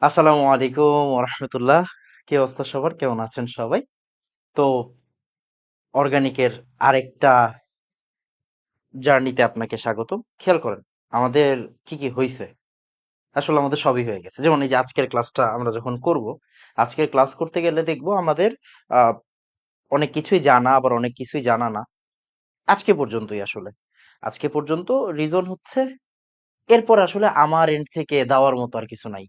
আসসালামু আলাইকুম ওরহমতুল্লাহ। কি অবস্থা সবার, কেমন আছেন সবাই? তো অর্গানিকের আরেকটা জার্নিতে আপনাকে স্বাগতম। খেয়াল করেন আমাদের কি কি হয়েছে। আসলে আমাদের সবই হয়ে গেছে, যেমন এই যে আজকের ক্লাসটা আমরা যখন করব, আজকের ক্লাস করতে গেলে দেখবো আমাদের আহ অনেক কিছুই জানা, আবার অনেক কিছুই জানা না। আজকে পর্যন্তই আসলে, আজকে পর্যন্ত রিজন হচ্ছে, এরপর আসলে আমার এন্ড থেকে দেওয়ার মতো আর কিছু নাই।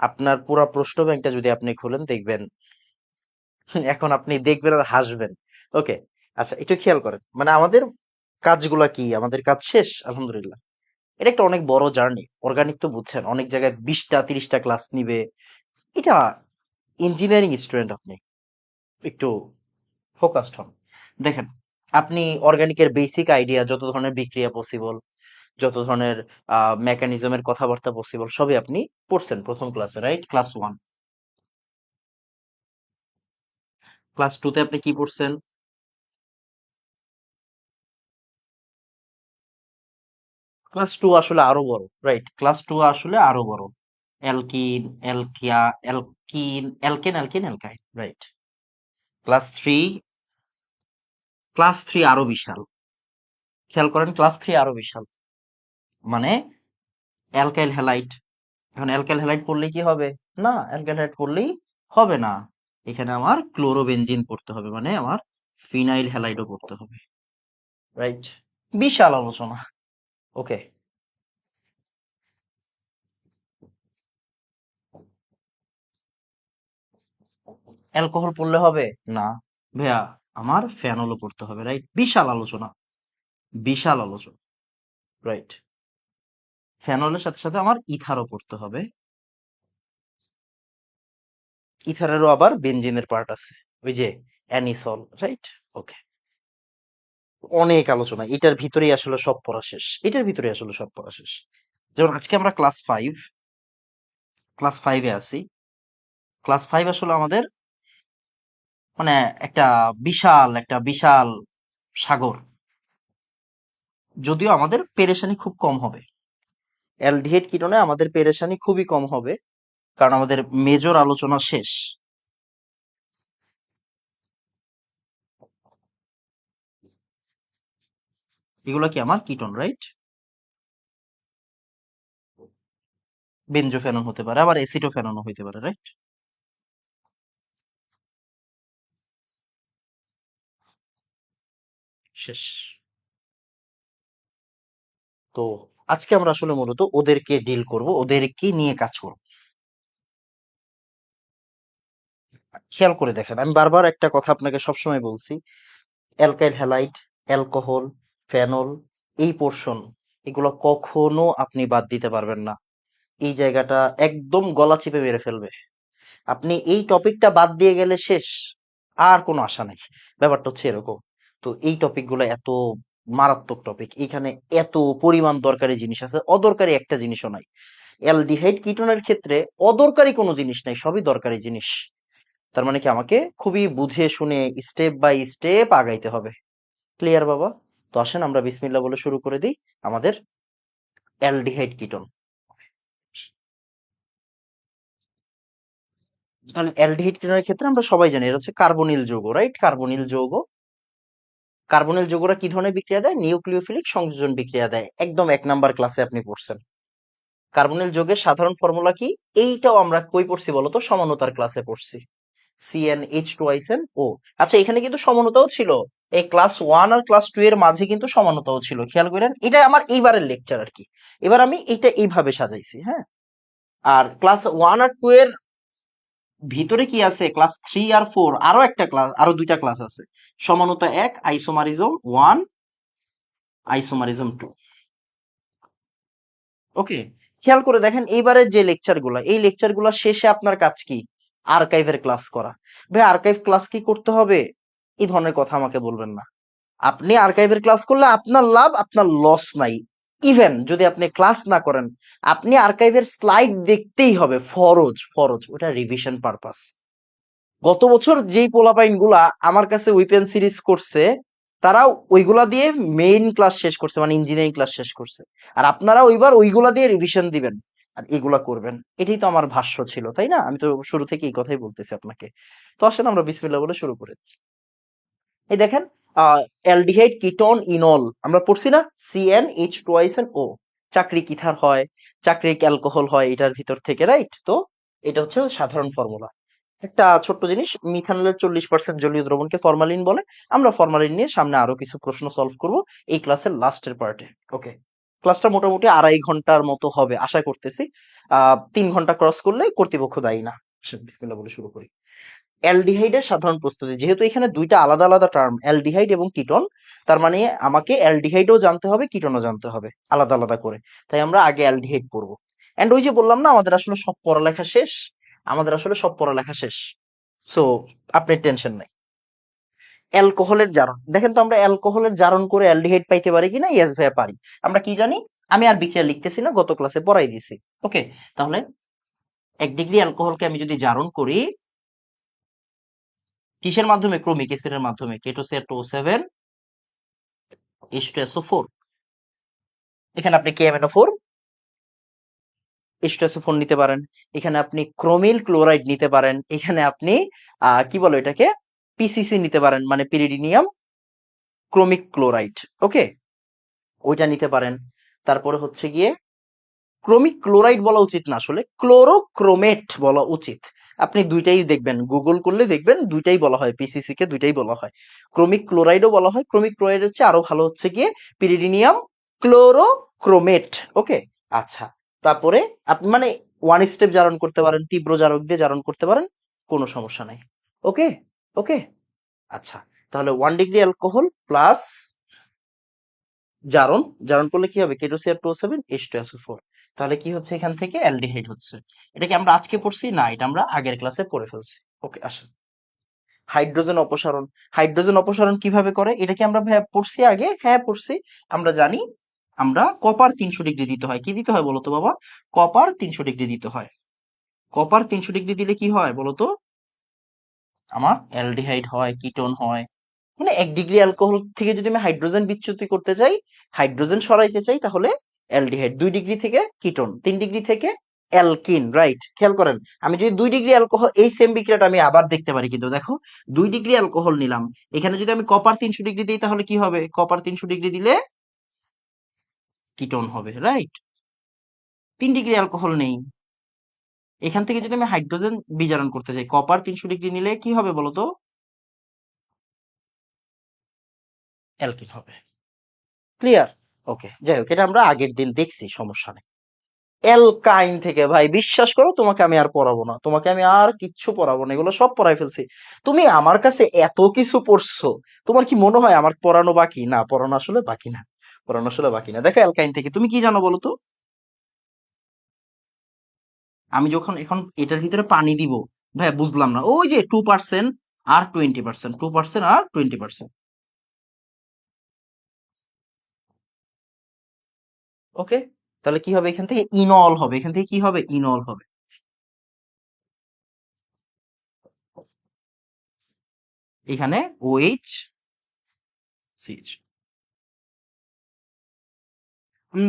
আপনার পুরো প্রশ্ন ব্যাংকটা যদি আপনি খুলেন দেখবেন, এখন আপনি দেখবেন আর হাসবেন। ওকে, আচ্ছা একটু খেয়াল করেন, মানে আমাদের কাজগুলা কি, আমাদের কাজ শেষ আলহামদুলিল্লাহ। এটা একটা অনেক বড় জার্নি। অর্গানিক তো বুঝছেন, অনেক জায়গায় 20টা 30টা ক্লাস নিবে। এটা ইঞ্জিনিয়ারিং স্টুডেন্ট, আপনি একটু ফোকাসড হন। দেখেন, আপনি অর্গানিকের বেসিক আইডিয়া, যত ধরনের বিক্রিয়া পসিবল, যত ধরনের মেকানিজমের কথাবার্তা পসিবল, সবই আপনি পড়ছেন প্রথম ক্লাসে, রাইট? ক্লাস 1। ক্লাস 2 তে আপনি কি পড়ছেন? ক্লাস 2 আসলে আরো বড়, রাইট? ক্লাস 2 আসলে আরো বড়। অ্যালকিন, অ্যালকিয়া, alkane, alkyne, right? Class 3, class 3 আরো বিশাল। খেয়াল করেন, ক্লাস 3 আরো বিশাল। মানে অ্যালকাইল হ্যালাইড। এখন অ্যালকাইল হ্যালাইড পড়লেই কি হবে? না, অ্যালকাইল হ্যালাইড পড়লেই হবে না। এখানে আমার ক্লোরোবেনজিন পড়তে হবে, মানে আমার ফিনাইল হ্যালাইডও পড়তে হবে, রাইট? বিশাল আলোচনা। ওকে, অ্যালকোহল পড়লে হবে না ভাইয়া, আমার ফেনলও পড়তে হবে, রাইট? বিশাল আলোচনা, বিশাল আলোচনা, রাইট? ফেনলের সাথে সাথে আমার ইথারও পড়তে হবে। ইথারেরও আবার বেনজিনের পার্ট আছে, ওই যে অ্যানিসল, রাইট? ওকে, অনেক আলোচনা এটার ভিতরেই আসলে সব পড়া শেষ, এটার ভিতরেই আসলে সব পড়া শেষ। যেমন আজকে আমরা ক্লাস 5 এ আছি। ক্লাস 5 আসলে আমাদের মানে একটা বিশাল সাগর। যদিও আমাদের পেরেশানি খুব কম হবে, অ্যালডিহাইড কিটোনে আমাদের পেরেশানি খুবই কম হবে, কারণ আমাদের মেজর আলোচনা শেষ। এগুলো কি আমার কিটোন, রাইট? বেনজোফেনন হতে পারে, আবার এসিটোফেননও হইতে পারে, রাইট? শেষ। তো আজকে আমরা আসলে মূলত ওদেরকে ডিল করব, ওদেরকে নিয়ে কাজ করব। খেয়াল করে দেখেন, আমি বারবার একটা কথা আপনাকে সবসময় বলছি, অ্যালকাইল হ্যালাইড, অ্যালকোহল, ফেনল, এই পোর্শন, এগুলো কখনো আপনি বাদ দিতে পারবেন না। এই জায়গাটা একদম গলা চিপে মেরে ফেলবে। আপনি এই টপিকটা বাদ দিয়ে গেলে শেষ, আর কোনো আশা নাই। ব্যাপারটা হচ্ছে এরকম। তো এই টপিকগুলো এত মারাত্মক টপিক, এখানে এত পরিমাণ দরকারি জিনিস আছে, অদরকারি একটা জিনিসও নাই। অ্যালডিহাইড কিটোনের ক্ষেত্রে অদরকারি কোনো জিনিস নাই, সবই দরকারি জিনিস। তার মানে কি, আমাকে খুবই বুঝে শুনে স্টেপ বাই স্টেপ আগাইতে হবে। ক্লিয়ার বাবা? তো আসেন আমরা বিসমিল্লাহ বলে শুরু করে দিই আমাদের অ্যালডিহাইড কিটোন। তাহলে অ্যালডিহাইড কিটোনের ক্ষেত্রে আমরা সবাই জানি এটা হচ্ছে কার্বনিল যৌগ, রাইট? কার্বনিল যৌগ। কার্বনিল যৌগরা কি ধরনের বিক্রিয়া দেয়? নিউক্লিওফিলিক সংযোজন বিক্রিয়া দেয়, একদম 1 নাম্বার ক্লাসে আপনি পড়ছেন। কার্বনিল যৌগের সাধারণ ফর্মুলা কি? এইটাও আমরা কই পড়ছি বলতো? সমানতার ক্লাসে পড়ছি। CnH2SnO। আচ্ছা, এখানে কিন্তু সমানতাও ছিল। এই ক্লাস 1 আর ক্লাস 2 এর মাঝে কিন্তু সমানতাও ছিল, খেয়াল করেন। এটা আমার এইবারের লেকচার আর কি। এবার আমি এটা এইভাবে সাজাইছি, হ্যাঁ। আর ক্লাস 1 আর 2 এর ভিতরে কি আছে? ক্লাস 3 আর 4 আরো একটা ক্লাস, আরো 2টা ক্লাস আছে। সমানতা 1, আইসোমারিজম 1, আইসোমারিজম 2। ওকে, খেয়াল করে দেখেন এইবারের যে লেকচার গুলা, এই লেকচার গুলা শেষে আপনার কাজ কি? আর্কাইভের ক্লাস করা। ভাই আর্কাইভ ক্লাস কি করতে হবে? এই ধরনের কথা আমাকে বলবেন না। আপনি আর্কাইভের ক্লাস করলে আপনার লাভ, আপনার লস নাই। ইভেন যদি আপনি ক্লাস না করেন, আপনি আর্কাইভের স্লাইড দেখতেই হবে, ফরজ ফরজ, ওটা রিভিশন পারপাস। গত বছর যেই পোলাপাইন গুলা আমার কাছে উইপেন সিরিজ করছে, তারা ওইগুলা দিয়ে মেইন ক্লাস শেষ করছে, মানে ইঞ্জিনিয়ারিং ক্লাস শেষ করছে। আর আপনারা ওইবার ওইগুলা দিয়ে রিভিশন দিবেন। আর এগুলা করবেন। এটাই তো আমার ভাষ্য ছিল, তাই না? আমি তো শুরু থেকে এই কথাই বলতেছি আপনাকে। তো আসেন আমরা বিসমিল্লাহ বলে শুরু করি। এই দেখেন, অ্যালডিহাইড কিটোন ইনল আমরা পড়ছি না, CnH2SnO। চাকরিক ইথার হয়, চাকরিক অ্যালকোহল হয় এটার ভিতর থেকে, রাইট? তো এটা হচ্ছে সাধারণ ফর্মুলা। একটা ছোট্ট জিনিস, মিথানলের 40% জলীয় দ্রবণকে ফরমালিন বলে। আমরা ফরমালিন নিয়ে সামনে আরো কিছু প্রশ্ন সলভ করব এই ক্লাসের লাস্টের পার্টে। ওকে, ক্লাসটা মোটামুটি 2.5 ঘন্টার মতো হবে আশা করতেছি। 3 ঘন্টা ক্রস করলে কর্তৃপক্ষ দায়ী না। আসেন বিসমিল্লাহ বলে শুরু করি। অ্যালডিহাইডের সাধারণ প্রস্তুতি, যেহেতু এখানে দুইটা আলাদা আলাদা টার্ম, অ্যালডিহাইড এবং কিটোন, তার মানে আমাকে অ্যালডিহাইডও জানতে হবে, কিটোনও জানতে হবে আলাদা আলাদা করে। তাই আমরা আগে অ্যালডিহাইড পড়বো। এন্ড ওই যে বললাম না, আমাদের আসলে সব পড়ালেখা শেষ। আমাদের আসলে সব পড়ালেখা শেষ। সো আপনার টেনশন নাই। অ্যালকোহলের জারণ দেখেন তো, আমরা অ্যালকোহলের জারণ করে অ্যালডিহাইড পাইতে পারি কিনা? ইয়েস ভাইয়া পারি। আমরা কি জানি? আমি আর বিক্রিয়া লিখতেছি না, গত ক্লাসে পড়াই দিছি। ওকে, তাহলে 1 ডিগ্রি অ্যালকোহলকে আমি যদি জারণ করি কিসের মাধ্যমে? ক্রোমিক অ্যাসিডের মাধ্যমে, K2CR2O7 H2SO4। এখানে আপনি KMNO4 H2SO4 নিতে পারেন, এখানে আপনি ক্রোমিল ক্লোরাইড নিতে পারেন, এখানে আপনি কি বলো এটাকে, পিসিসি নিতে পারেন, মানে পিরিডিনিয়াম ক্রোমিক ক্লোরাইড। ওকে, ওইটা নিতে পারেন। তারপরে হচ্ছে গিয়ে ক্রোমিক ক্লোরাইড বলা উচিত না, আসলে ক্লোরোক্রোমেট বলা উচিত। আপনি দুইটাই দেখবেন, গুগল করলে দেখবেন দুইটাই বলা হয়, পিসিসি কে দুইটাই বলা হয়। ক্রোমিক ক্লোরাইডও বলা হয়। ক্রোমিক ক্লোরাইডের চেয়ে আরো ভালো হচ্ছে গিয়ে পিরিডিনিয়াম ক্লোরোক্রোমেট। ওকে, আচ্ছা। তারপরে আপনি মানে ওয়ান স্টেপ জারণ করতে পারেন, তীব্র জারক দিয়ে জারণ করতে পারেন, কোনো সমস্যা নাই। ওকে, ওকে, আচ্ছা। তাহলে 1 ডিগ্রি অ্যালকোহল প্লাস জারণ, জারণ করলে কি হবে? K2CR2O7 H2SO4। তাহলে কি হচ্ছে এখান থেকে? অ্যালডিহাইড হচ্ছে। এটা কি আমরা আজকে পড়ছি? না, এটা আমরা আগের ক্লাসে পড়ে ফেলছি। ওকে, আসেন। হাইড্রোজেন অপসারণ। হাইড্রোজেন অপসারণ কিভাবে করে? এটা কি আমরা ভাইয়া পড়ছি আগে? হ্যাঁ পড়ছি। আমরা জানি, আমরা কপার 300 ডিগ্রি দিতে হয়। কি দিতে হয় বলতো বাবা? কপার 300 ডিগ্রি দিতে হয়। কপার 300 ডিগ্রি দিলে কি হয় বলতো? আমার অ্যালডিহাইড হয়, কিটোন হয়। মানে 1 ডিগ্রি অ্যালকোহল থেকে যদি আমি হাইড্রোজেন বিচ্যুতি করতে চাই, হাইড্রোজেন সরাইতে চাই, তাহলে অ্যালডিহাইড। 2 ডিগ্রি থেকে কিটোন, 3 ডিগ্রি থেকে অ্যালকিন, রাইট? খেয়াল করেন, আমি যদি 2 ডিগ্রি অ্যালকোহল, এই সেম বিক্রিয়াটা আমি আবার দেখতে পারি, কিন্তু দেখো 2 ডিগ্রি অ্যালকোহল নিলাম, এখানে যদি আমি কপার 300 ডিগ্রি দিই তাহলে কি হবে? কপার 300 ডিগ্রি দিলে কিটোন হবে, রাইট? 3 ডিগ্রি অ্যালকোহল নেই, এখান থেকে যদি আমি হাইড্রোজেন বিজারণ করতে চাই, কপার 300 ডিগ্রি নিলে কি হবে বলতো? অ্যালকিন হবে। ক্লিয়ার? ওকে, যাই হোক, এটা আমরা আগের দিন দেখছি, সমস্যা নেই। অ্যালকাইন থেকে ভাই বিশ্বাস করো, তোমাকে আমি আর পড়াবো না, তোমাকে আমি আর কিচ্ছু পড়াবো না, এগুলো সব পড়াই ফেলছি। তুমি আমার কাছে এত কিছু পড়ছো, তোমার কি মনে হয় আমার পড়ানো বাকি? না, পড়ানো আসলে বাকি না, পড়ানো আসলে বাকি না। দেখো অ্যালকাইন থেকে তুমি কি জানো বলো তো? আমি যখন এখন এটার ভিতরে পানি দিব, ভাই বুঝলাম না, ওই যে 2% আর 20%, 2% আর 20%। ওকে, তাহলে কি হবে? এখান থেকে ইনল হবে, এখান থেকে কি হবে? ইনল হবে। এখানে OH,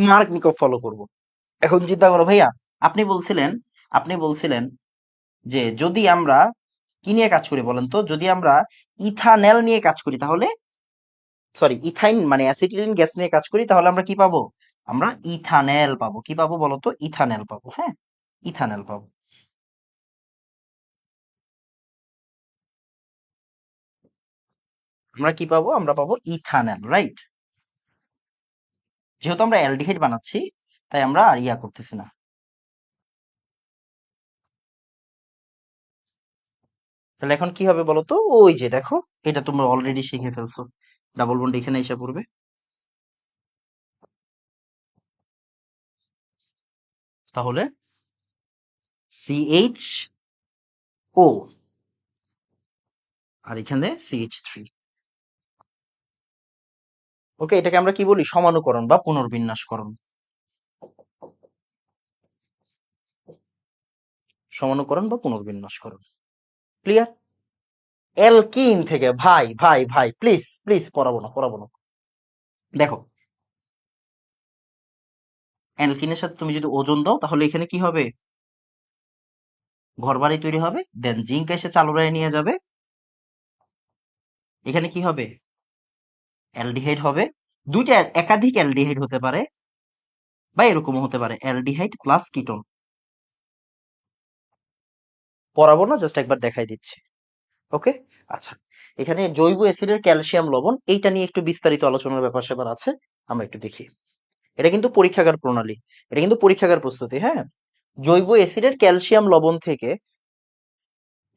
মার্ক নিকো ফলো করব। এখন চিন্তা করো ভাইয়া, আপনি বলছিলেন, আপনি বলছিলেন যে যদি আমরা কি নিয়ে কাজ করি বলেন তো? যদি আমরা ইথানেল নিয়ে কাজ করি তাহলে, সরি ইথাইন মানে অ্যাসিটিলিন গ্যাস নিয়ে কাজ করি, তাহলে আমরা কি পাবো? আমরা ইথানেল পাবো। কি পাবো বলতো? ইথানেল পাবো। হ্যাঁ, ইথানেল পাবো। আমরা কি পাবো? আমরা পাবো ইথানেল, রাইট? যেহেতু আমরা অ্যালডিহাইড বানাচ্ছি, তাই আমরা আর ইয়া করতেছি না। তাহলে এখন কি হবে বলতো? ওই যে দেখো, এটা তোমরা অলরেডি শিখে ফেলছো, ডাবল বন্ড এখানে এসে পড়বে। তাহলে CH O, আর এখানে CH3। ওকে, এটাকে আমরা কি বলি? সমানুকরণ বা পুনর্বিন্যাসকরণ। সমানুকরণ বা পুনর্বিন্যাসকরণ। ক্লিয়ার? অ্যালকিন থেকে ভাই ভাই ভাই প্লিজ প্লিজ, পড়াবো না, পড়াবো না। দেখো অ্যালকিনের সাথে তুমি যদি ওজন দাও তাহলে এখানে কি হবে, ঘরবাড়ি তৈরি হবে, দেন জিঙ্ক এসে চালুরায় নিয়ে যাবে, এখানে কি হবে, অ্যালডিহাইড হবে। দুইটা একাধিক অ্যালডিহাইড হতে পারে বা এরকমও হতে পারে, অ্যালডিহাইড প্লাস কিটোন। পড়াবো না, জাস্ট একবার দেখাই দিচ্ছি। ওকে, আচ্ছা। এখানে জৈব অ্যাসিডের ক্যালসিয়াম লবণ, এইটা নিয়ে একটু বিস্তারিত আলোচনার ব্যাপার স্যাপার আছে, আমরা একটু দেখি। এটা কিন্তু পরীক্ষাগার প্রণালী, এটা কিন্তু পরীক্ষাগার প্রস্তুতি, হ্যাঁ। জৈব অ্যাসিডের ক্যালসিয়াম লবণ থেকে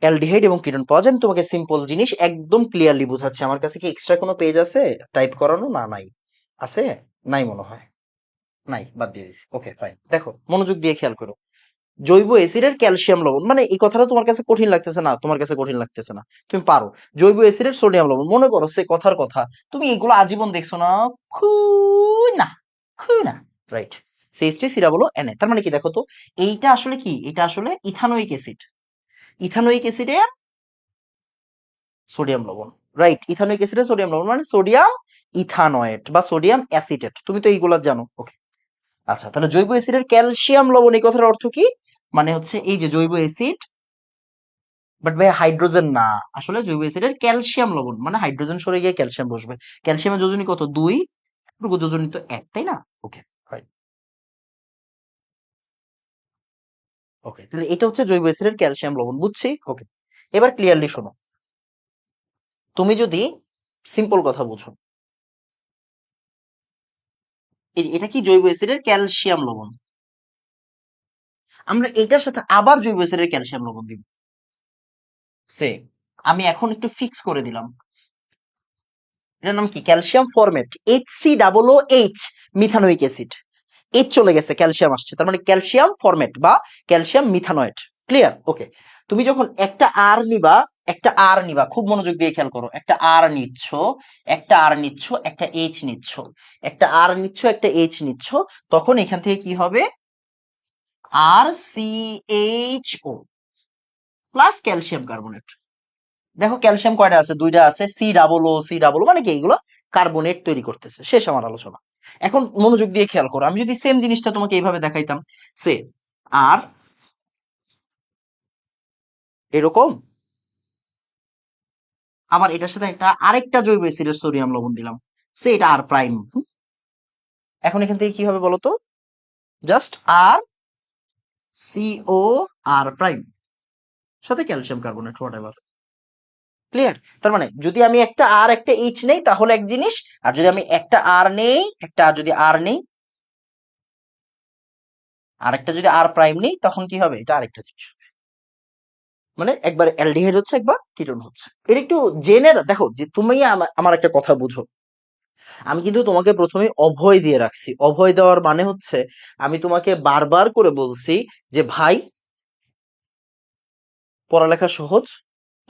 অ্যালডিহাইড এবং কিটোন পাওয়া যায়। আমি তোমাকে সিম্পল জিনিস একদম ক্লিয়ারলি বুঝাচ্ছি। আমার কাছে কি এক্সট্রা কোনো পেজ আছে টাইপ করানো? না, নাই। আছে? নাই মনে হয়। নাই, বাদ দিয়ে দিছি। ওকে, ফাইন। দেখো, মনোযোগ দিয়ে খেয়াল করো। জৈব অ্যাসিডের ক্যালসিয়াম লবণ, মানে এই কথাটা তোমার কাছে কঠিন লাগতেছে না? তোমার কাছে কঠিন লাগতেছে না, তুমি পারো। জৈব অ্যাসিডের সোডিয়াম লবণ, মনে করো সে কথার কথা, তুমি এগুলো আজীবন দেখছো না? খুই না, খুই না, রাইট। CH3 সিরাবলো Na, তার মানে কি দেখো তো, এইটা আসলে কি, এটা আসলে ইথানোইক অ্যাসিড। ইথানোইক অ্যাসিডের সোডিয়াম লবণ, রাইট। ইথানোইক অ্যাসিডের সোডিয়াম লবণ মানে সোডিয়াম ইথানয়েট বা সোডিয়াম অ্যাসিটেট, তুমি তো এইগুলা জানো। ওকে, আচ্ছা। তাহলে জৈব অ্যাসিডের ক্যালসিয়াম লবণ, এই কথার অর্থ কি? মানে হচ্ছে এই যে জৈব অ্যাসিড, বাট ভাই হাইড্রোজেন না, আসলে জৈব অ্যাসিডের ক্যালসিয়াম লবণ মানে হাইড্রোজেন সরে গিয়ে ক্যালসিয়াম বসবে। ক্যালসিয়ামের যোজনী কত? 2, যোজনী তো 1, তাই না? ওকে, ফাইন। ওকে, তাহলে এটা হচ্ছে জৈব অ্যাসিডের ক্যালসিয়াম লবণ, বুঝছি। ওকে, এবার ক্লিয়ারলি শোনো। তুমি যদি সিম্পল কথা বুঝো, এটা কি জৈব অ্যাসিডের ক্যালসিয়াম লবণ, আমরা এটার সাথে আবার জৈব অ্যাসিডের ক্যালসিয়াম লবণ দিব। সে আমি এখন একটু ফিক্স করে দিলাম, এটার নাম কি? Calcium format, HCOOH, methanoic acid. H চলে গেছে, ক্যালসিয়াম আসছে, তার মানে ক্যালসিয়াম ফরমেট বা ক্যালসিয়াম মিথানয়েট। ক্লিয়ার? ওকে। তুমি যখন একটা আর নিবা, একটা আর নিবা, খুব মনোযোগ দিয়ে খেয়াল করো, একটা আর নিচ্ছ, একটা আর নিচ্ছ, একটা এইচ নিচ্ছ, একটা আর নিচ্ছ, একটা এইচ নিচ্ছ, তখন এখান থেকে কি হবে? RCHO plus calcium carbonate. দেখো ক্যালসিয়াম কয়টা আছে? 2টা আছে। C OO মানে কি, এইগুলো কার্বনেট তৈরি করতেছে। শেষ আমার আলোচনা। এখন মনোযোগ দিয়ে খেয়াল করো, আমি যদি সেম জিনিসটা তোমাকে এইভাবে দেখাইতাম, সে আর এরকম, আবার এটার সাথে একটা আরেকটা জৈব অ্যাসিডের সোডিয়াম লবণ দিলাম, সে এটা আর প্রাইম। এখন এখান থেকে কি হবে বলো তো? জাস্ট আর CO আর প্রাইম সাথে calcium carbonate, what ever. Clear? তার মানে যদি আমি একটা আর একটা এইচ নেই তাহলে এক জিনিস, আর যদি আমি একটা আর নেই, একটা আর যদি আর নেই, আর একটা যদি আর প্রাইম নেই, তখন কি হবে? এটা আরেকটা জিনিস হবে। মানে একবার অ্যালডিহাইড হচ্ছে, একবার কিটোন হচ্ছে। এটা একটু জেনে দেখো, যে তুমি আমার একটা কথা বুঝো। আমি কিন্তু তোমাকে প্রথমে অভয় দিয়ে রাখছি। অভয় দেওয়ার মানে হচ্ছে আমি তোমাকে বারবার করে বলছি যে ভাই, পড়ালেখা সহজ,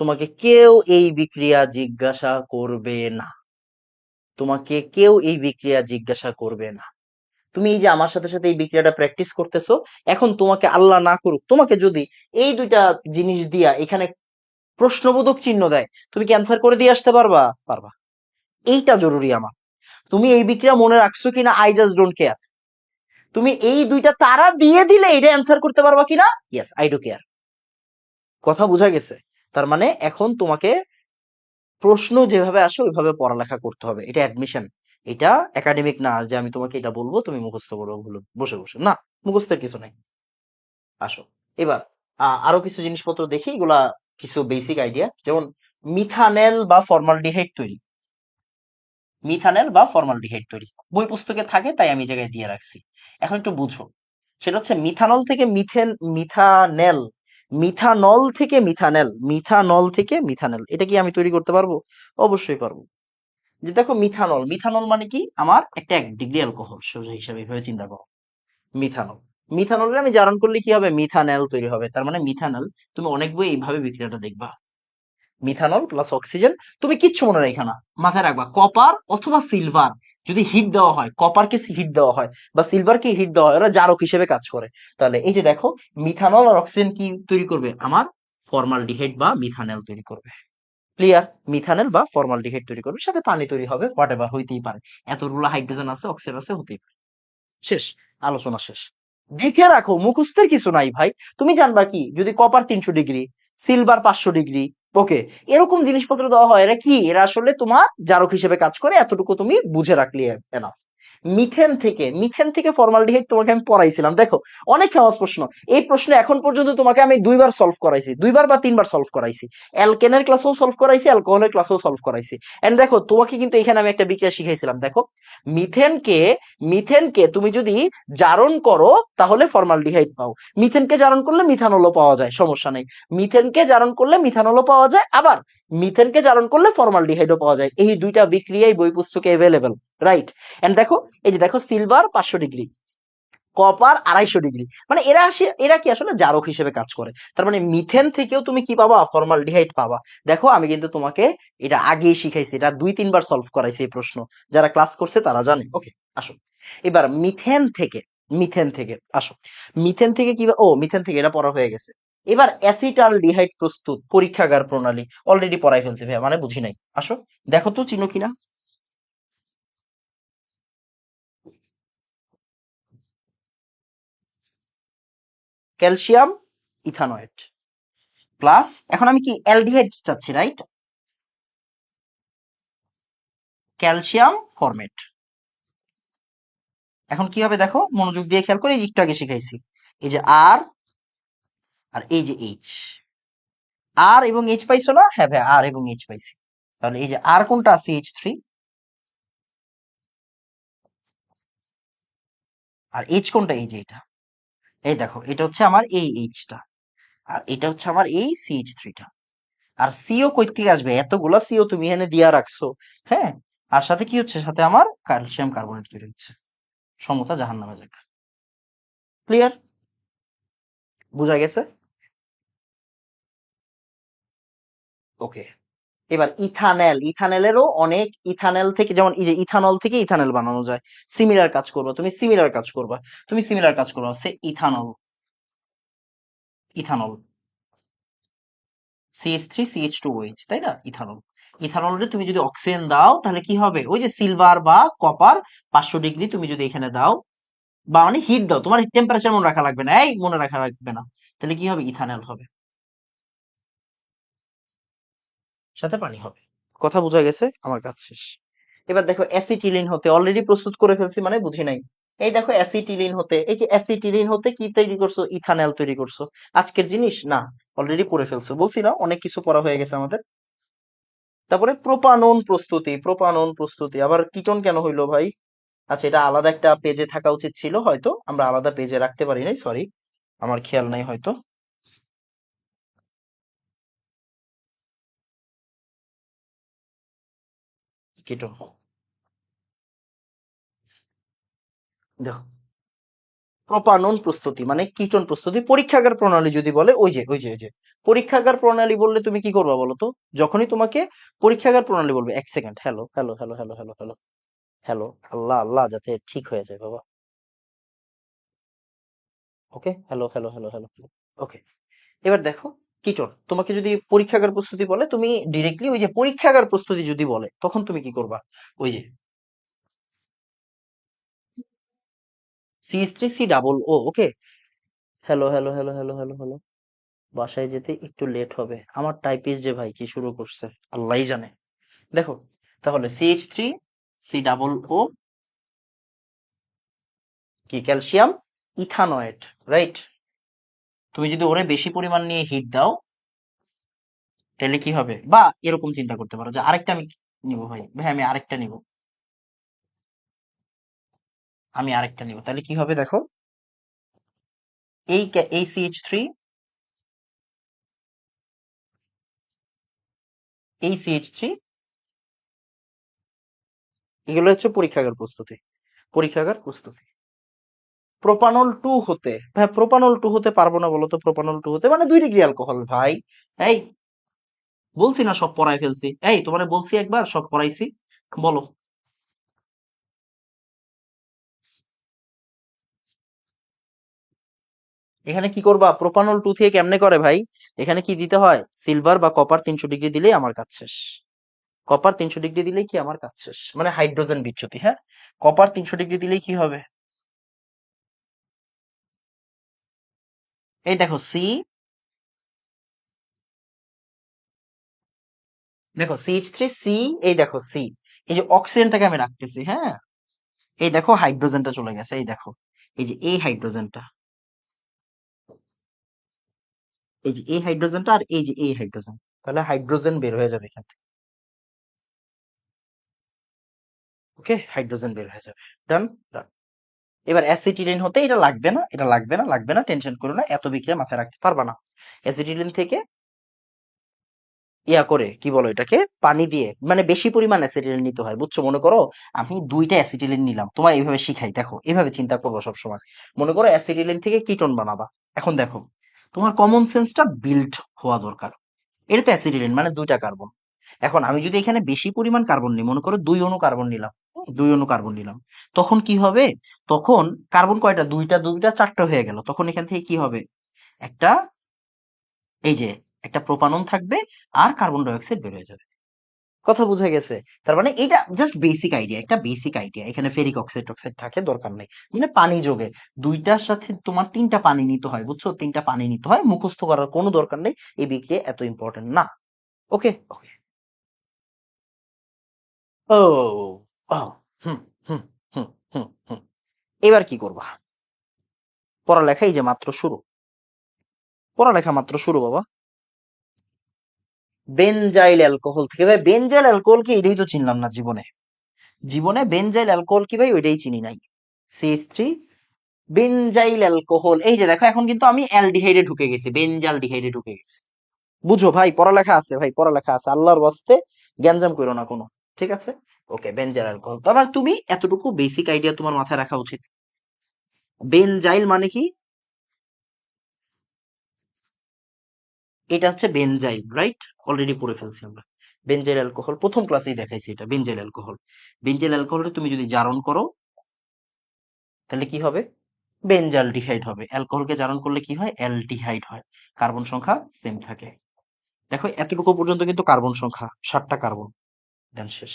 তোমাকে কেউ এই বিক্রিয়া জিজ্ঞাসা করবে না, তোমাকে কেউ এই বিক্রিয়া জিজ্ঞাসা করবে না। তুমি এই যে আমার সাথে সাথে এই বিক্রিয়াটা প্র্যাকটিস করতেছো, এখন তোমাকে আল্লাহ না করুক, তোমাকে যদি এই দুইটা জিনিস দিয়া এখানে প্রশ্নবোধক চিহ্ন দেয়, তুমি কি অ্যান্সার করে দিয়ে আসতে পারবা? পারবা। এইটা জরুরি আমার। তুমি এই বিক্রিয়া মনে রাখছো কিনা, আই জাস্ট ডোন্ট কেয়ার। তুমি এই দুইটা তারা দিয়ে দিলে এটা অ্যান্সার করতে পারবা কিনা, ইয়েস, আই ডু কেয়ার। কথা বোঝা গেছে? তার মানে এখন তোমাকে প্রশ্ন যেভাবে আসে ওইভাবে পড়ালেখা করতে হবে। এটা অ্যাডমিশন, এটা একাডেমিক না যে আমি তোমাকে এটা বলবো তুমি মুখস্থ করো বসে বসে। না, মুখস্থের কিছু নাই। আসো এবার আরো কিছু জিনিসপত্র দেখি, এগুলা কিছু বেসিক আইডিয়া, যেমন মিথানেল বা ফর্মালডিহাইড তৈরি। মিথানেল বা ফর্মালডিহাইড তৈরি বই পুস্তকে থাকে, তাই আমি এই জায়গায় দিয়ে রাখছি। এখন একটু বুঝো, সেটা হচ্ছে মিথানল থেকে মিথানেল, মিথানল থেকে মিথানেল, মিথানল থেকে মিথানেল, এটা কি আমি তৈরি করতে পারবো? অবশ্যই পারবো। যে দেখো মিথানল, মিথানল মানে কি, আমার একটা 1 ডিগ্রি অ্যালকোহল সোজা হিসাবে এভাবে চিন্তা করো। মিথানল, মিথানলের আমি জারণ করলে কি হবে? মিথানেল তৈরি হবে। তার মানে মিথানল, তুমি অনেক বই এইভাবে বিক্রিয়াটা দেখবা, মিথানল প্লাস অক্সিজেন। তুমি কিচ্ছু মনে রাখা না, মাথায় রাখবা কপার অথবা সিলভার যদি হিট দেওয়া হয়, কপারকে হিট দেওয়া হয় বা সিলভারকে হিট দেওয়া হয়, ওরা জারক হিসেবে কাজ করে। তাহলে এই যে দেখো, মিথানল আর অক্সিজেন কি তৈরি করবে? আমার ফর্মালডিহাইড বা মিথানেল তৈরি করবে। ক্লিয়ার? মিথানেল বা ফর্মালডিহাইড তৈরি করবে, সাথে পানি তৈরি হবে, হোয়াট এভার হইতেই পারে। এতগুলো হাইড্রোজেন আছে, অক্সিজেন আছে, হতেই পারে। শেষ, আলোচনা শেষ। দেখে রাখো, মুখস্থের কিছু নাই ভাই। তুমি জানবা কি যদি কপার 300 ডিগ্রি, সিলভার 500 ডিগ্রি, ওকে, এরকম জিনিসপত্র দেওয়া হয়, এরা কি, এরা আসলে তোমার জারক হিসেবে কাজ করে, এতটুকু তুমি বুঝে রাখলে এনাফ। মিথেন থেকে ফর্মালডিহাইড তোমাকে আমি পড়াইছিলাম, দেখো অনেক ফেমাস প্রশ্ন। এই প্রশ্ন এখন পর্যন্ত তোমাকে আমি 2বার সলভ করাইছি, 2বার বা 3বার সলভ করাইছি। অ্যালকেনের ক্লাসেও সলভ করাইছি, অ্যালকোহলের ক্লাসেও সলভ করাইছি। এন্ড দেখো তোমাকে কিন্তু এখানে আমি একটা বিক্রিয়া শিখাইছিলাম, দেখো মিথেনকে মিথেনকে তুমি যদি জারণ করো তাহলে ফর্মালডিহাইড পাও, মিথেনকে জারণ করলে মিথানলও পাওয়া যায়, সমস্যা নেই। মিথেনকে জারণ করলে মিথানলও পাওয়া যায়, আবার মিথেনকে জারণ করলে ফর্মালডিহাইডও পাওয়া যায়। এই দুইটা বিক্রিয়াই বই পুস্তকে অ্যাভেলেবেল, রাইট? এন্ড দেখো, এই যে দেখো সিলভার 500 ডিগ্রি, কপার 250 ডিগ্রি, মানে এরা কি আসলে জারক হিসেবে কাজ করে। তার মানে মিথেন থেকেও তুমি কি পাবা, ফর্মালডিহাইড পাবা। দেখো আমি কিন্তু তোমাকে এটা আগেই শিখাইছি, এটা 2-3বার সলভ করাইছি এই প্রশ্ন, যারা ক্লাস করছে তারা জানে। ওকে, আসো এবার মিথেন থেকে আসো। মিথেন থেকে কি, ও মিথেন থেকে এটা পড়া হয়ে গেছে। এবার অ্যাসিটালডিহাইড প্রস্তুত পরীক্ষাগার প্রণালী অলরেডি পড়াই ফেলছি ভাইয়া, মানে বুঝি নাই। আসো দেখো তো চিনো কিনা। ক্যালসিয়াম ইথানয়েড প্লাস, এখন আমি কি অ্যালডিহাইড চাচ্ছি, রাইট? Calcium format. এখন কি হবে দেখো, মনোযোগ দিয়ে খেয়াল করে, এই যে একটু আগে শিখাইছি, এই যে আর আর এই যে এইচ, আর এবং এইচ পাইছো না? হ্যাঁ ভাই, আর এবং এইচ পাইছি। তাহলে এই যে আর কোনটা আছে, H3, আর এইচ কোনটা, এই যে এটা, এই দেখো এটা হচ্ছে আমার এই এইচটা, আর এটা হচ্ছে আমার এই CH3টা। আর সিও কই থেকে আসবে, এতগুলা সিও তুমি এখানে দিয়া রাখছো, হ্যাঁ। আর সাথে কি হচ্ছে, সাথে আমার ক্যালসিয়াম কার্বনেট তৈরি হচ্ছে, সমতা জাহান্নামে যাক। ক্লিয়ার? বুঝা গেছে? ওকে, এবার ইথানেলেরও অনেক, ইথানেল থেকে যেমন এই যে ইথানল থেকে ইথানেল বানানো যায়, সিমিলার কাজ করবা তুমি, সিমিলার কাজ করবা, সে ইথানল CH3CH2OH, তাই না? ইথানলে তুমি যদি অক্সিজেন দাও তাহলে কি হবে, ওই যে সিলভার বা কপার 500 ডিগ্রি তুমি যদি এখানে দাও, বা মানে হিট দাও, তোমার টেম্পারেচার মনে রাখা লাগবে না, এই মনে রাখা লাগবে না, তাহলে কি হবে, ইথানল হবে, সাথে পানি হবে। কথা বোঝা গেছে? আমার কাজ শেষ। এবার দেখো অ্যাসিটিলিন হতে অলরেডি প্রস্তুত করে ফেলছি, মানে বুঝি নাই। এই দেখো অ্যাসিটিলিন হতে, এই যে অ্যাসিটিলিন হতে কি তৈরি করছো, ইথানল তৈরি করছো। আজকের জিনিস না, অলরেডি পড়ে ফেলছো, বলছি না অনেক কিছু পড়া হয়ে গেছে আমাদের। তারপরে প্রোপানন প্রস্তুতি, আবার কিটোন কেন হইলো ভাই? আচ্ছা, এটা আলাদা একটা পেজে থাকা উচিত ছিল, হয়তো আমরা আলাদা পেজে রাখতে পারি নাই, সরি, আমার খেয়াল নাই হয়তো। কিটোন, দেখো প্রোপানন প্রস্তুতি মানে কিটোন প্রস্তুতি, পরীক্ষাগার প্রণালী যদি বলে, ওই যে পরীক্ষাগার প্রণালী বললে তুমি কি করবা বলো তো? যখনই তোমাকে পরীক্ষাগার প্রণালী বলবে, এক second, hello hello hello hello hello hello hello, Allah Allah যাতে ঠিক হয়ে যায় বাবা। Okay, hello hello hello hello, okay. এবার দেখো, কিটোন তোমাকে যদি পরীক্ষাগার প্রস্তুতি বলে, তুমি ডিরেক্টলি ওই যে পরীক্ষাগার প্রস্তুতি যদি বলে, তখন তুমি কি করবা, ওই যে CH3C+O, okay. Hello hello hello hello hello hello, বাসায় যেতে একটু লেট হবে, আমার টাইপিস যে ভাই কি শুরু করছে, আল্লাহই জানে। দেখো, তাহলে CH3C+O, কি ক্যালসিয়াম ইথানয়েড, রাইট? তুমি যদি ওরে বেশি পরিমাণ নিয়ে হিট দাও, তাহলে কি হবে, বা এরকম চিন্তা করতে পারো যে আরেকটা আমি নিবো, ভাই ভাই আমি আরেকটা নিবো, তাহলে কি হবে দেখো, এই CH3 এগুলো হচ্ছে পরীক্ষাগার প্রস্তুতি। প্রোপানল টু হতে পারবো না বলো তো, প্রোপানল 2 হতে মানে 2 ডিগ্রি অ্যালকোহল ভাই। এই বলছি না সব পড়াই ফেলছি, এই তোমারে বলছি একবার সব পড়াইছি, বলো। এখানে কি করবা, প্রোপানল 2 থেকে কেমনে করে ভাই, এখানে কি দিতে হয়, সিলভার বা কপার 300 ডিগ্রি দিলেই আমার কাজ শেষ। কপার 300 ডিগ্রি দিলেই কি আমার কাজ শেষ, মানে হাইড্রোজেন বিচ্যুতি, হ্যাঁ। কপার 300 ডিগ্রি দিলেই কি হবে, এই দেখো সি, দেখো CH3 সি, এই দেখো সি, এই যে অক্সিজেনটাকে আমি রাখতেছি, হ্যাঁ, এই দেখো হাইড্রোজেনটা চলে গেছে, এই দেখো, এই যে এই হাইড্রোজেনটা, এই যে এই হাইড্রোজেনটা আর এই যে এই হাইড্রোজেন, তাহলে হাইড্রোজেন বের হয়ে যাবে এখান থেকে। ওকে, হাইড্রোজেন বের হয়ে যাবে। ডান। ডান। এবার অ্যাসিটিলিন হতে এটা লাগবে না, এটা লাগবে না, লাগবে না, টেনশন করো না, এত বিক্রিয়া মাথায় রাখতে পারবা না। অ্যাসিটিলিন থেকে ইয়া করে কি বলো এটাকে, পানি দিয়ে, মানে বেশি পরিমাণ অ্যাসিটিলিন নিতে হয়, বুঝছো? মনে করো আমি 2টা অ্যাসিটিলিন নিলাম, তোমার এইভাবে শিখাই, দেখো এভাবে চিন্তা করবো সবসময়। মনে করো অ্যাসিটিলিন থেকে কিটোন বানাবা। এখন দেখো, তোমার কমন সেন্সটা বিল্ড হওয়া দরকার। এটা তো অ্যাসিটিলিন মানে 2টা কার্বন। এখন আমি যদি এখানে বেশি পরিমাণ কার্বন নিই, মনে করো 2 অণু কার্বন নিলাম, 2 অণু কার্বন নিলাম, তখন কি হবে? তখন কার্বন কয়টা? দুইটা, দুইটা 4টা হয়ে গেল, তখন এখান থেকে কি হবে? একটা, এই যে একটা প্রোপানন থাকবে, আর কার্বন ডাই অক্সাইড বের হয়ে যাবে। কথা বুঝা গেছে? তার মানে এটা জাস্ট বেসিক আইডিয়া, একটা বেসিক আইডিয়া। এখানে ফেরিক অক্সাইড টক্সাইড থাকে দরকার নেই, মানে পানি যোগে দুইটার সাথে তোমার 3টা পানি নিতে হয়, বুঝছো? 3টা পানি নিতে হয়, মুখস্থ করার কোনো দরকার নেই, এই বিক্রিয়া এত ইম্পর্টেন্ট না। ওকে, ওকে। ও, ও, হুম, হুম, হুম, হুম, হুম। এবার কি করবা? পড়ালেখা এই যে মাত্র শুরু, পড়ালেখা মাত্র শুরু বাবা। বেনজাইল অ্যালকোহল থেকে, ভাই বেনজাইল অ্যালকোহল কি, এটাই তো চিনলাম না জীবনে। জীবনে বেনজাইল অ্যালকোহল কি ভাই, ওইটাই চিনি নাই। CH3 বেনজাইল অ্যালকোহল, এই যে দেখো এখন কিন্তু আমি অ্যালডিহাইডে ঢুকে গেছি, বেনজালডিহাইডে ঢুকে গেছি। বুঝো ভাই, পড়ালেখা আছে ভাই, পড়ালেখা আছে, আল্লাহর ওয়াস্তে গ্যাঞ্জাম করো না কোনো। ঠিক আছে? ওকে, বেনজাইল অ্যালকোহল, তারপর তুমি এতটুকু বেসিক আইডিয়া তোমার মাথায় রাখা উচিত। বেনজাইল মানে কি? এটা হচ্ছে বেনজাইল, রাইট? অলরেডি পড়ে ফেলছি আমরা। বেনজাইল অ্যালকোহল প্রথম ক্লাসেই দেখাইছি, এটা বেনজাইল অ্যালকোহল। বেনজাইল অ্যালকোহলটা তুমি যদি জারণ করো, তাহলে কি হবে? বেনজালডিহাইড হবে। অ্যালকোহলকে জারণ করলে কি হয়? অ্যালডিহাইড হয়। কার্বন সংখ্যা সেম থাকে। দেখো এতটুকু পর্যন্ত কিন্তু কার্বন সংখ্যা 7টা কার্বন, দেন শেষ।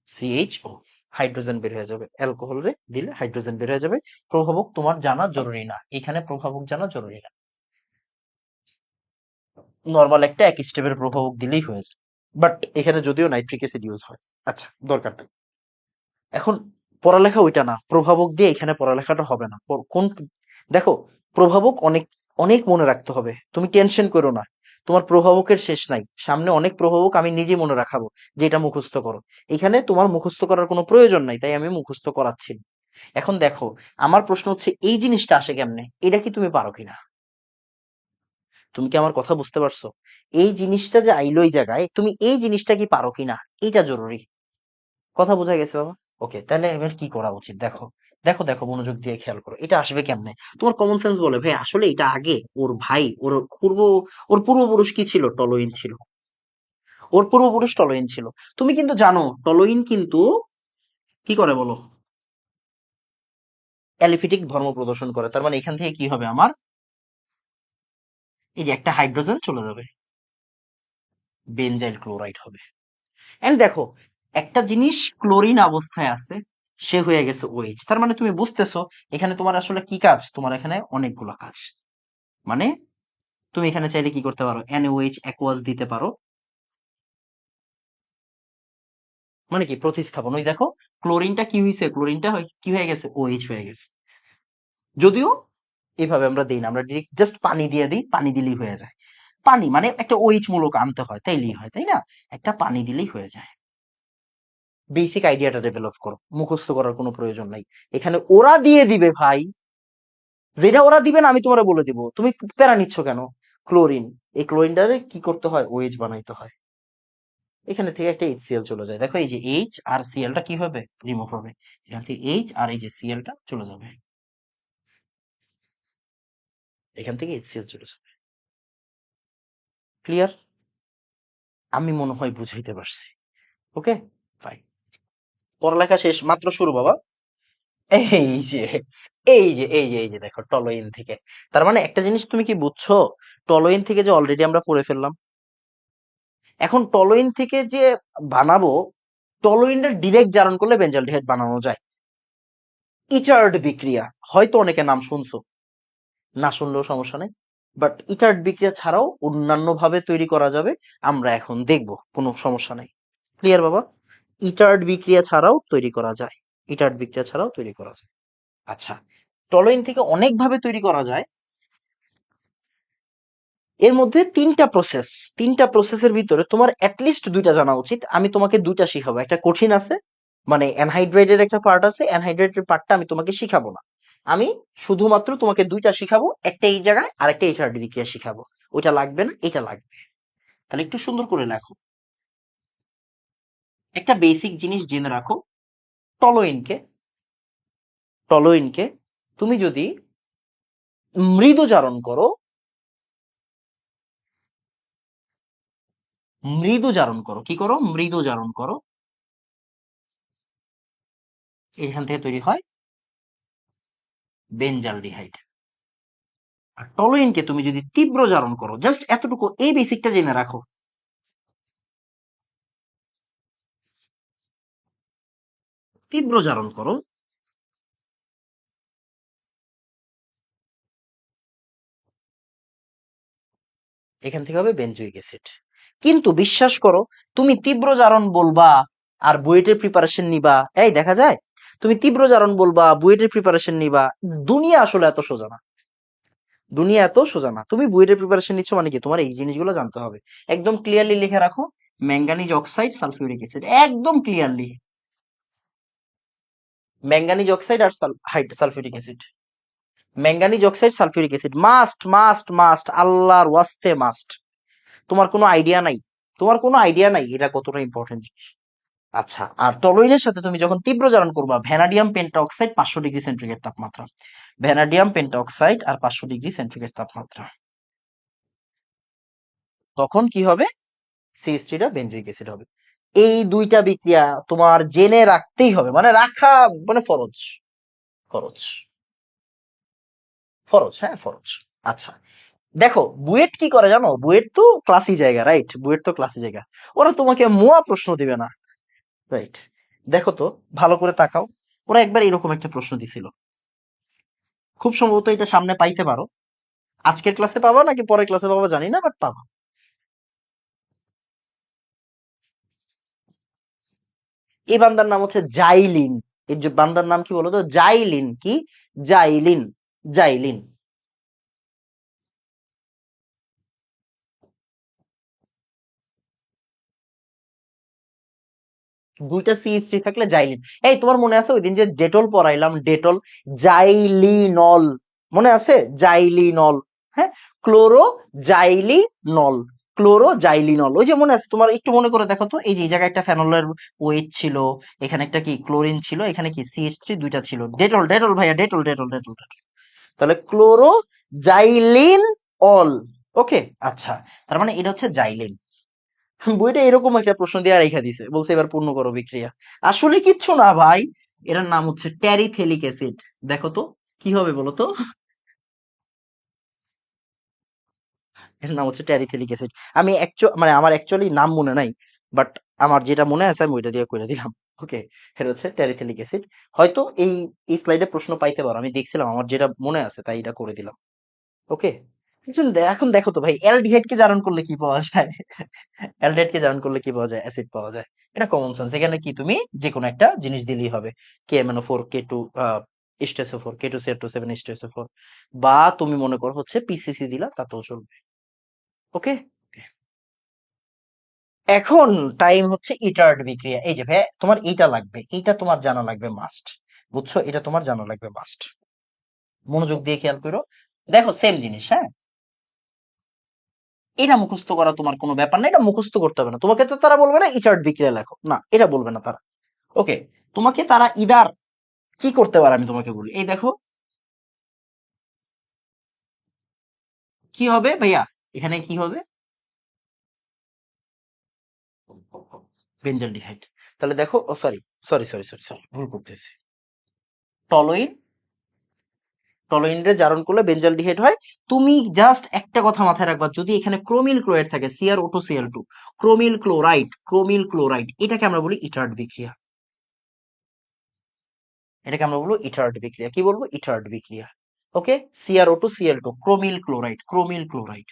CHO, হাইড্রোজেন বের হয়ে যাবে, অ্যালকোহল রে দিলে হাইড্রোজেন বের হয়ে যাবে। প্রভাবক তোমার জানা জরুরি না, এখানে প্রভাবক জানা জরুরি না, নর্মাল একটা এক স্টেপের প্রভাবক দিলেই হয়ে যায়। বাট এখানে যদিও নাইট্রিক অ্যাসিড ইউজ হয়, আচ্ছা দরকার নেই। এখন পড়ালেখা ওইটা না, প্রভাবক দিয়ে এখানে পড়ালেখাটা হবে না। কোন, দেখো, প্রভাবক অনেক, অনেক মনে রাখতে হবে, তুমি টেনশন করো না। তোমার প্রভাবকের শেষ নাই, সামনে অনেক প্রভাবক আমি নিজে মনে রাখাবো, যে এটা মুখস্থ করো। এখানে তোমার মুখস্থ করার কোনো প্রয়োজন নাই, তাই আমি মুখস্থ করাচ্ছি না। এখন দেখো, আমার প্রশ্ন হচ্ছে এই জিনিসটা আসে কেমনে, এটা কি তুমি পারো কিনা? তুমি কি আমার কথা বুঝতে পারছো? এই জিনিসটা যে আইলো এই জায়গায়, তুমি এই জিনিসটা কি পারো কিনা, এটা জরুরি। কথা বোঝা গেছে বাবা? ওকে, তাহলে এবার কি করা উচিত? দেখো, দেখো, দেখো, মনোযোগ দিয়ে খেয়াল করো, এটা আসবে কেমনে। তোমার কমন সেন্স বলে ভাই আসলে এটা আগে ওর ভাই, পূর্ব ওর পূর্বপুরুষ কি ছিল? টলোইন ছিল। ওর পূর্বপুরুষ টলোইন ছিল। তুমি কিন্তু জানো টলোইন কিন্তু কি করে বলো? অ্যালিফিটিক ধর্ম প্রদর্শন করে, তার মানে এখান থেকে কি হবে আমার? এই যে একটা হাইড্রোজেন চলে যাবে, বেনজাইল ক্লোরাইড হবে। এন্ড দেখো, একটা জিনিস ক্লোরিন অবস্থায় আছে, সে হয়ে গেছে OH, তার মানে তুমি বুঝতেছো এখানে তোমার আসলে কি কাজ, তোমার এখানে অনেকগুলো কাজ। মানে তুমি এখানে চাইলে কি করতে পারো, NaOH অ্যাকোয়াস দিতে পারো। মানে কি প্রতিস্থাপন, ওই দেখো ক্লোরিনটা কি হয়েছে, ক্লোরিনটা কি হয়ে গেছে, OH হয়ে গেছে। যদিও এইভাবে আমরা দিই না, আমরা ডিরেক্ট জাস্ট পানি দিয়ে দিই, পানি দিলেই হয়ে যায়। পানি মানে একটা OH মূলক আনতে হয়, তাইলেই হয়, তাই না? একটা পানি দিলেই হয়ে যায়। বেসিক আইডিয়াটা ডেভেলপ করো, মুখস্থ করার কোনো প্রয়োজন নাই। এখানে ওরা দিয়ে দিবে ভাই, যেটা ওরা দিবে না আমি তোমার বলে দিব, তুমি প্যারা নিচ্ছ কেন? ক্লোরিন, এই ক্লোরিনটারে কি করতে হয়, OH বানাইতে হয়। এখানে থেকে একটা HCl চলে যায়, দেখো এই যে H আর Cl টা কি হবে, রিমুভ হবে। এখান থেকে H আর এই যে Cl টা চলে যাবে, এখান থেকে HCl চলে যাবে। ক্লিয়ার? আমি মনে হয় বুঝাইতে পারছি। ওকে, ফাইন। পড়ালেখা শেষ, মাত্র শুরু বাবা। এই যে এই যে দেখো টলোইন থেকে, তার মানে একটা জিনিস তুমি কি বুঝছো, টলোইন থেকে যে অলরেডি আমরা পড়ে ফেললাম। এখন টলোইন থেকে যে বানাবো, টলোইনটা ডিরেক্ট জারণ করলে বেঞ্জালডিহাইড বানানো যায়। ইটার্ড বিক্রিয়া, হয়তো অনেকে নাম শুনছো। না শুনলেও সমস্যা নেই। বাট ইটার্ড বিক্রিয়া ছাড়াও অন্যান্য ভাবে তৈরি করা যাবে, আমরা এখন দেখব, কোনো সমস্যা নাই। ক্লিয়ার বাবা? ইটার্ড বিক্রিয়া ছাড়াও তৈরি করা যায়, ইটার্ড বিক্রিয়া ছাড়াও তৈরি করা যায়। আচ্ছা, টলোইন থেকে অনেক ভাবে তৈরি করা যায়। এর মধ্যে তিনটা প্রসেস, তিনটা প্রসেসের ভিতরে তোমার অ্যাটলিস্ট দুইটা জানা উচিত। আমি তোমাকে দুইটা শিখাবো, একটা কঠিন আছে, মানে অ্যানহাইড্রাইডের একটা পার্ট আছে, অ্যানহাইড্রাইডের পার্টটা আমি তোমাকে শিখাবো না। আমি শুধুমাত্র তোমাকে দুইটা শিখাবো, একটা এই জায়গায় আর একটা এইটার বিক্রিয়া শিখাবো। ওইটা লাগবে না, এটা লাগবে। তাহলে একটু সুন্দর করে লেখো। একটা বেসিক জিনিস জেনে রাখো, টলোইনকে, টলোইনকে তুমি যদি মৃদু জারণ করো, মৃদু জারণ করো, কি করো? মৃদু জারণ করো, এখান থেকে তৈরি হয় বেনজালডিহাইড। আর টলোইনকে তুমি যদি তীব্র জারণ করো, জাস্ট এতটুকু, এই বেসিকটা জেনে রাখো, তীব্র জারণ করো, এখান থেকে হবে বেনজোইক অ্যাসিড। কিন্তু বিশ্বাস করো, তুমি তীব্র জারণ বলবা আর বুয়েটের প্রিপারেশন নিবা, এই দেখা যায়, তুমি তীব্র জারণ বলবা, বুয়েটের প্রিপারেশন নিবা, দুনিয়া আসলে এত সোজা না। দুনিয়া এত সোজা না। তুমি বুয়েটের প্রিপারেশন নিচ্ছ মানে কি, তোমার এই জিনিসগুলো জানতে হবে। একদম ক্লিয়ারলি লিখে রাখো, ম্যাঙ্গানিজ অক্সাইড সালফিউরিক অ্যাসিড, একদম ক্লিয়ারলি, ম্যাঙ্গানিজ অক্সাইড আর sulphuric acid, manganese oxide sulphuric acid, must must must, আল্লাহর ওয়াস্তে মাস্ট। তোমার কোনো আইডিয়া নাই, তোমার কোনো আইডিয়া নাই এটা কতটা ইম্পর্টেন্ট জিনিস। আচ্ছা, আর টলোইনের সাথে তুমি যখন তীব্র জারণ করবা, ভ্যানাডিয়াম পেন্টাঅক্সাইড 500 ডিগ্রি সেন্টিগ্রেড তাপমাত্রা, ভ্যানাডিয়াম পেন্টাঅক্সাইড আর 500 ডিগ্রি সেন্টিগ্রেড তাপমাত্রা, তখন কি হবে? সিএস3টা বেনজোইক অ্যাসিড হবে। এই দুইটা বিক্রিয়া তোমার জেনে রাখতেই হবে, মানে রাখা মানে ফরজ, ফরজ, ফরজ, হ্যাঁ ফরজ। আচ্ছা, দেখো বুয়েট কি করে জানো, বুয়েট তো ক্লাসি জায়গা, রাইট? বুয়েট তো ক্লাসি জায়গা, ওরা তোমাকে মোয়া প্রশ্ন দিবে না, রাইট? দেখো তো, ভালো করে তাকাও, ওরা একবার এরকম একটা প্রশ্ন দিছিল, খুব সম্ভবত এটা সামনে পাইতে পারো, আজকের ক্লাসে পাবা নাকি পরের ক্লাসে পাবা জানি না, বাট পাবা। এই বান্দার নাম হচ্ছে জাইলিন। এই যে বান্দার নাম কি বলতো, জাইলিন, কি? Xylene, xylene. দুইটা সিএস3 থাকলে জাইলিন। এই তোমার মনে আছে ওই দিন যে ডেটল পড়াইলাম, ডেটল, জাইলিনল, মনে আছে? জাইলিনল, হ্যাঁ, ক্লোরো জাইলিনল, ক্লোরো জাইলিনল, ওই যে মনে আছে তোমার? একটু মনে করে দেখো তো, এই যে এই জায়গায় একটা ফেনলের ওয়েট ছিল, এখানে একটা কি ক্লোরিন ছিল, এখানে কি সিএইচ3 দুইটা ছিল, ডেটল, ডেটল ভাইয়া, ডেটল, ডেটল, ডেটল, ডেটল। তাহলে ক্লোরো জাইলিন অল। ওকে, আচ্ছা, তার মানে এটা হচ্ছে জাইলিন। বইটা এরকম একটা প্রশ্ন দিয়ে রেখা দিছে, বলছে এবার পূর্ণ করো বিক্রিয়া। আসলে কিচ্ছু না ভাই, এটার নাম হচ্ছে ট্যারিথেলিক অ্যাসিড। দেখো তো কি হবে বলো তো, এর নাম হচ্ছে ট্যারিথেলিক অ্যাসিড। আমি মানে আমার অ্যাকচুয়ালি নাম মনে নাই, বাট আমার যেটা মনে আছে আমি ওইটা দিয়ে করে দিলাম। ওকে, এটা হচ্ছে ট্যারিথেলিক অ্যাসিড। হয়তো এই স্লাইডে প্রশ্ন পাইতে পারো, আমি দেখছিলাম, আমার যেটা মনে আছে তাই এটা করে দিলাম। ওকে, এখন দেখো তো ভাই, অ্যালডিহাইড কে জারণ করলে কি পাওয়া যায়? অ্যালডিহাইড কে জারণ করলে কি পাওয়া যায়? অ্যাসিড পাওয়া যায়। এটা কমন সেন্স, এখানে কি তুমি যে কোনো একটা জিনিস দিলেই হবে, KMnO4, K2 H2SO4, K2CR27 H2SO4, বা তুমি মনে করো হচ্ছে PCC দিলা, তাতেও চলবে। ওকে, এখন টাইম হচ্ছে ইটার্ড বিক্রিয়া। এই যে ভাই, তোমার এইটা লাগবে, এইটা তোমার জানা লাগবে মাস্ট, বুঝছো? এটা তোমার জানা লাগবে মাস্ট। মনোযোগ দিয়ে খেয়াল করো, দেখো সেম জিনিস, হ্যাঁ, এটা মুখস্থ করা তোমার কোনো ব্যাপার না, এটা মুখস্থ করতে হবে না তোমাকে। তো তারা বলবে না ইটার্ড বিক্রিয়া লেখো, না, এটা বলবে না তারা। ওকে, তোমাকে তারা ইদার কি করতে পারে, আমি তোমাকে বলি, এই দেখো কি হবে ভাইয়া, এখানে কি হবে? বেঞ্জালডিহাইড। তাহলে দেখো, oh sorry, sorry sorry sorry sorry, ভুল করতেছি। টলোইন, টলোইনরে জারণ করলে বেঞ্জালডিহাইড হয়। তুমি জাস্ট একটা কথা মাথায় রাখবা, যদি এখানে ক্রোমিল ক্লোরাইড থাকে, CrO2Cl2, ক্রোমিল ক্লোরাইড, ক্রোমিল ক্লোরাইড, এটাকে আমরা বলি ইটার্ড বিক্রিয়া, এটাকে আমরা বলবো ইটার্ড বিক্রিয়া। কি বলবো? ইটার্ড বিক্রিয়া। ওকে, CrO2 Cl2, ক্রোমিল ক্লোরাইড, ক্রোমিল ক্লোরাইড।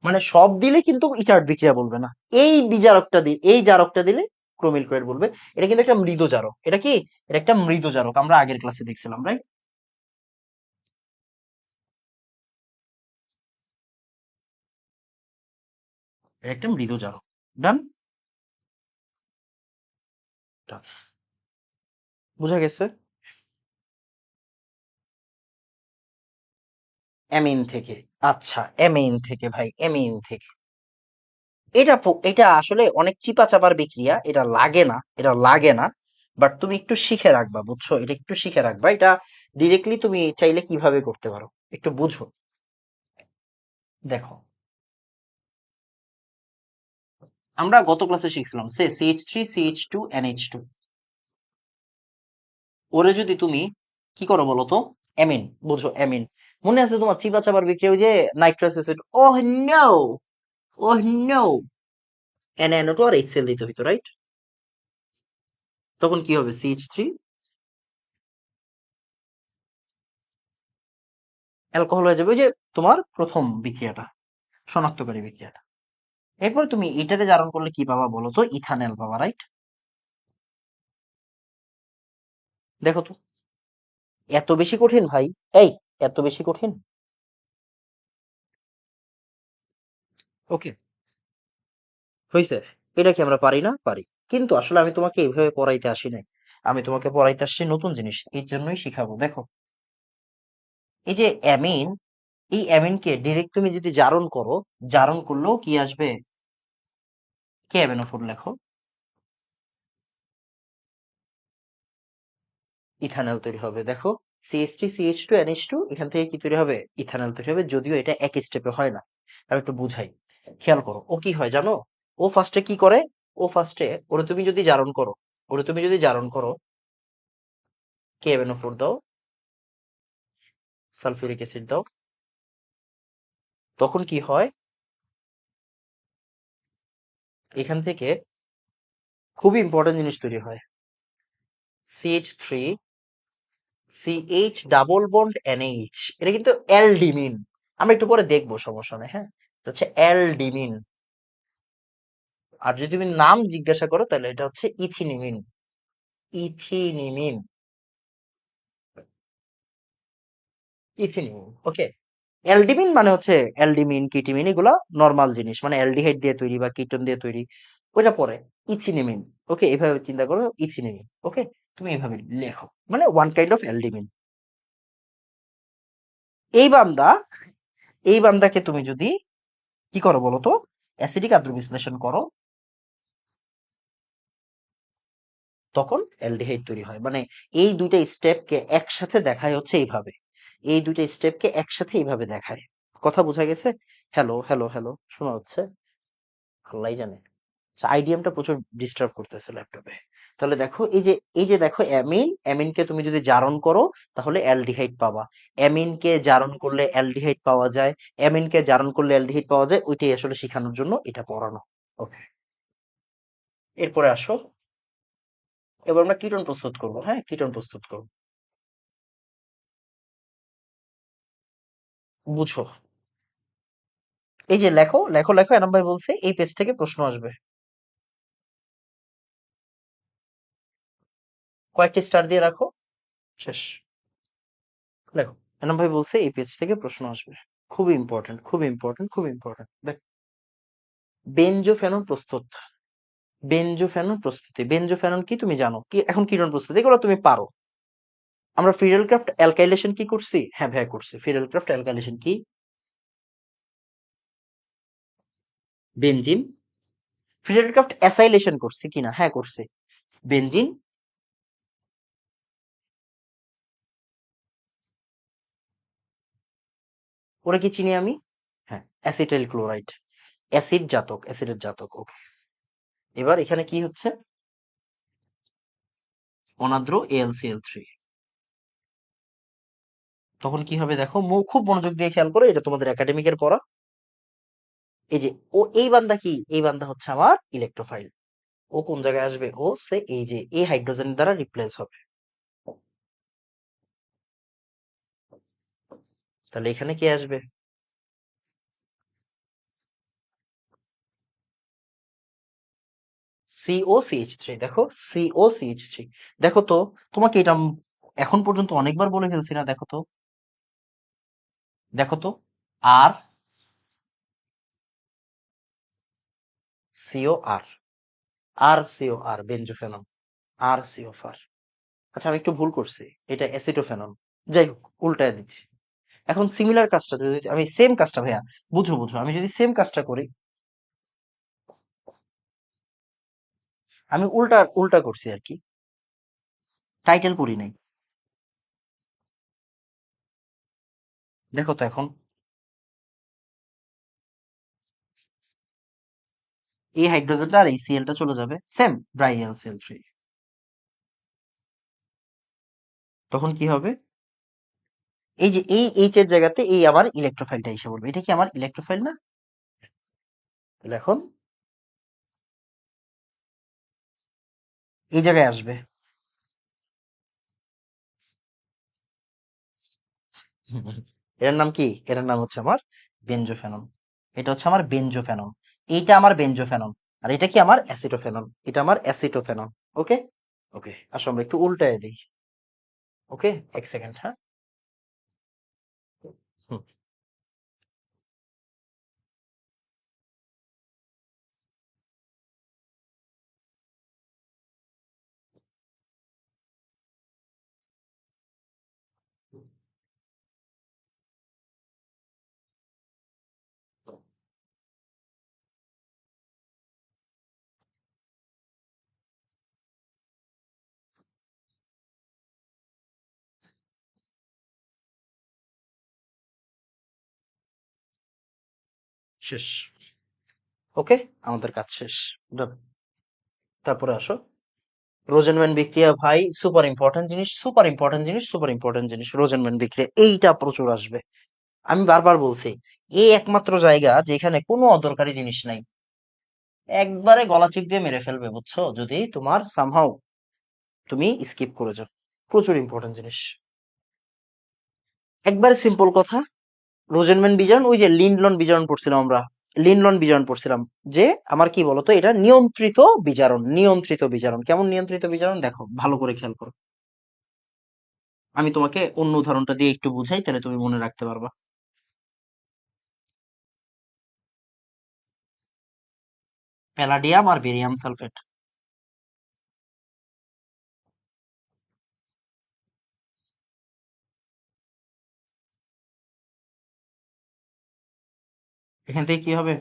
মানে সব দিলে কিন্তু ইটার্ড বিক্রিয়া বলবে না, এই বিজারকটা দিলে, এই জারকটা দিলে ক্রোমিল ক্লোরাইড বলবে। এটা কিন্তু একটা মৃদু জারক, এটা কি, এটা একটা মৃদু জারক, আমরা আগের ক্লাসে দেখছিলাম, রাইট? এটা একটা মৃদু জারক। ডান। বুঝা গেছে? অ্যামিন থেকে। আচ্ছা, অ্যামিন থেকে ভাই, অ্যামিন থেকে। এটা আসলে অনেক চিপা চাপার বিক্রিয়া, এটা লাগে না, এটা লাগে না। বাট তুমি একটু শিখে রাখবা, বুঝছো? এটা একটু শিখে রাখবা। এটা ডিরেক্টলি তুমি চাইলে কিভাবে করতে পারো, একটু বুঝো। দেখো, আমরা গত ক্লাসে শিখছিলাম সে CH3 CH2 NH2, ওরে যদি তুমি কি করো বলো তো, অ্যামিন, বুঝো অ্যামিন। মনে আছে তোমার চিপা চাপার বিক্রিয়া, ওই যে nitrous acid, oh no, oh no, NaNO2 আর HCl দিতে হইতো, রাইট? তখন কি হবে? CH3 অ্যালকোহল হয়ে যাবে, ওই যে তোমার প্রথম বিক্রিয়াটা, শনাক্তকারী বিক্রিয়াটা। এরপরে তুমি এটারে জারণ করলে কি পাবা বলো তো? ইথানল পাবা, রাইট? দেখো তো, এত বেশি কঠিন ভাই? এই, এত বেশি কঠিন? ওকে, হয়েছে। এটা কি আমরা পারি না? পারি। কিন্তু আসলে আমি তোমাকে এইভাবে পড়াইতে আসি নাই, আমি তোমাকে পড়াইতে আসছি নতুন জিনিস, এই জন্যই শিখাবো। দেখো, এই যে অ্যামিন, এই অ্যামিনকে ডিরেক্ট তুমি যদি জারণ করো, জারণ করলেও কি আসবে? কে অ্যামিনোফোর লেখো, ইথানল তৈরি হবে। দেখো, CH3 CH2 NH2, এখান থেকে কি তৈরি হবে? ইথানল তৈরি হবে, যদিও এটা এক স্টেপে হয় না। আমি একটু বুঝাই, খেয়াল করো। ও কি হয় জানো? ও ফার্স্টে কি করে? ও ফার্স্টে, ওরে তুমি যদি জারণ করো, ওরে তুমি যদি জারণ করো, KMnO4 দাও, সালফিউরিক অ্যাসিড দাও, তখন কি হয়? এখান থেকে খুবই ইম্পর্টেন্ট জিনিস তৈরি হয়, CH3CH ডাবল বন্ড NH, এটা কিন্তু অ্যালডিমিন। আমরা একটু পরে দেখবো, সমস্যা নেই, হ্যাঁ? এটা হচ্ছে অ্যালডিমিন। আর যদি তুমি নাম জিজ্ঞাসা করো, তাহলে এটা হচ্ছে ইথিনিমিন, ইথিনিমিন, ইথিনিমিন। ওকে, অ্যালডিমিন মানে হচ্ছে অ্যালডিমিন, কিটিমিন, এগুলা নর্মাল জিনিস, মানে অ্যালডিহাইড দিয়ে তৈরি বা কিটোন দিয়ে তৈরি, ওইটা পরে ইথিনিমিন। ওকে, এভাবে চিন্তা করো, ইথিনিমিন। ওকে, তুমি এভাবে লেখো, মানে ওয়ান কাইন্ড অফ অ্যালডিমিন। এই বান্দা, এই বান্দাকে তুমি যদি কি করো বলো তো, অ্যাসিডিক আদ্র বিশ্লেষণ করো, তখন অ্যালডিহাইড তৈরি হয়। মানে এই দুইটা স্টেপকে একসাথে দেখায় হচ্ছে এইভাবে, এই দুইটা স্টেপকে একসাথে এইভাবে দেখায়। কথা বোঝা গেছে? হ্যালো, হ্যালো, হ্যালো, শোনা হচ্ছে? আল্লাহ জানে। আচ্ছা, আইডিএমটা প্রচুর ডিস্টার্ব করতেছে ল্যাপটপে। তাহলে দেখো, এই যে দেখো, অ্যামিন, অ্যামিনকে তুমি যদি জারণ করো, তাহলে অ্যালডিহাইড পাবা। অ্যামিনকে জারণ করলে অ্যালডিহাইড পাওয়া যায়, অ্যামিনকে জারণ করলে অ্যালডিহাইড পাওয়া যায়, ওইটাই আসলে শেখানোর জন্য এটা পড়ানো। ওকে, এরপরে আসো, এবার আমরা কিটোন প্রস্তুত করব। হ্যাঁ, কিটোন প্রস্তুত করব। বুঝো, এই যে লেখো, লেখো, লেখো, এনাম ভাই বলছে এই পেজ থেকে প্রশ্ন আসবে। কয়েকটি স্টার দিয়ে রাখো, শেষ। লেখো, এনাম ভাই বলছে এই পেজ থেকে প্রশ্ন আসবে। খুব ইম্পর্টেন্ট, খুব ইম্পর্টেন্ট, খুব ইম্পর্টেন্ট। দেখ, বেনজোফেনন প্রস্তুত, বেনজোফেনন প্রস্তুতি, বেনজোফেনন কি তুমি জানো? কি এখন কিটোন প্রস্তুতি, এগুলো তুমি পারো। আমরা ফ্রিডেলক্রাফট অ্যালকাইলেশন কি করছি? হ্যাঁ ভাইয়া করছি। ফ্রিডেলক্রাফট অ্যালকাইলেশন কি? বেনজিন। ফ্রিডেলক্রাফট অ্যাসাইলেশন করছি কিনা? হ্যাঁ করছি। বেনজিন। ওরা কি চিনি আমি? হ্যাঁ, অ্যাসিটাইল ক্লোরাইড, অ্যাসিড জাতক, অ্যাসিডের জাতক। ওকে, এবার এখানে কি হচ্ছে? অনাদ্র AlCl3। তখন কি হবে দেখো, খুব মনোযোগ দিয়ে খেয়াল করো, এটা তোমাদের একাডেমিকের পড়া। এই যে ও, এই বান্দা কি? এই বান্দা হচ্ছে আমার ইলেকট্রোফাইল। ও কোন জায়গায় আসবে? ও সে এই যে এই হাইড্রোজেন দ্বারা রিপ্লেস হবে। তাহলে এখানে কি আসবে? COCH3। দেখো, COCH3। দেখো তো, তোমাকে এটা এখন পর্যন্ত অনেকবার বলে ফেলছি না? দেখো তো, দেখো তো, আর COR, আর COR বেনজোফেনন, আর COR। আচ্ছা, আমি একটু ভুল করছি, এটা অ্যাসিটোফেনন। যাই হোক, উল্টায় দিচ্ছি। এখন সিমিলার কাজটা যদি আমি সেম কাজটা, ভাইয়া বুঝো বুঝো, আমি যদি সেম কাজটা করি, আমি উল্টা উল্টা করছি আর কি, টাইটেল পড়ি নাই। দেখো তো এখন, এই হাইড্রোজেনটা আর এই সিএলটা চলে যাবে, সেম BriLCl3। তখন কি হবে? এই যে এই এইচ এর জায়গাতে এই আমার ইলেকট্রোফাইলটা এসে বলবে, এটা কি আমার ইলেকট্রোফাইল না? তাহলে এখন এই জায়গায় আসবে। এটার নাম কি? এটার নাম হচ্ছে আমার বেনজোফেনন। এটা হচ্ছে আমার বেনজোফেনন। এইটা আমার বেনজোফেনন। আর এটা কি আমার অ্যাসিটোফেনন। এটা আমার অ্যাসিটোফেনন। ওকে, ওকে, আসো আমরা একটু উল্টায় দিই। ওকে, এক সেকেন্ড, হ্যাঁ। হুম, শেষ। ওকে, আমাদের কাজ শেষ। Done। তারপরে আসো, রোজেনম্যান বিক্রিয়া ভাই সুপার ইম্পর্টেন্ট জিনিস, সুপার ইম্পর্টেন্ট জিনিস, সুপার ইম্পর্টেন্ট জিনিস। রোজেনম্যান বিক্রিয়া এইটা প্রচুর আসবে। আমি বারবার বলছি, এই একমাত্র জায়গা যেখানে কোনো অদরকারি জিনিস নাই, একবারে গলা চিপ দিয়ে মেরে ফেলবে, বুঝছো? যদি তোমার সামহাও তুমি স্কিপ করে যাও। প্রচুর ইম্পর্টেন্ট জিনিস। একবারে সিম্পল কথা, রোজেনম্যান বিজারণ, ওই যে লিন্ডলন বিজারণ পড়ছিলাম আমরা, লিন্ডলন বিজারণ পড়ছিলাম, যে আমার কি বলতো, এটা নিয়ন্ত্রিত বিজারণ। নিয়ন্ত্রিত বিজারণ কেমন? নিয়ন্ত্রিত বিজারণ দেখো, ভালো করে খেয়াল করো। আমি তোমাকে অন্য উদাহরণটা দিয়ে একটু বুঝাই, তাহলে তুমি মনে রাখতে পারবা। প্যালাডিয়াম আর বেরিয়াম সালফেট। এখান থেকে কি হবে?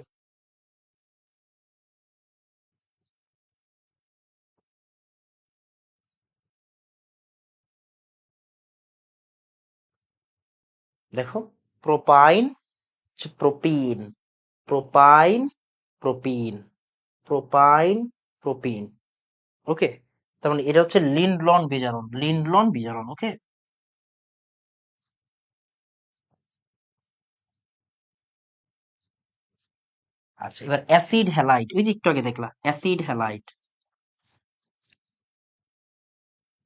দেখো, propyne, propene, propyne, propene, propyne, propene. Okay, তার মানে এটা হচ্ছে লিন্ডলন বিজারণ, লিন্ডলন বিজারণ। ওকে, আচ্ছা, এবার অ্যাসিড হ্যালাইড, ওই যে একটু আগে দেখলা অ্যাসিড হ্যালাইড,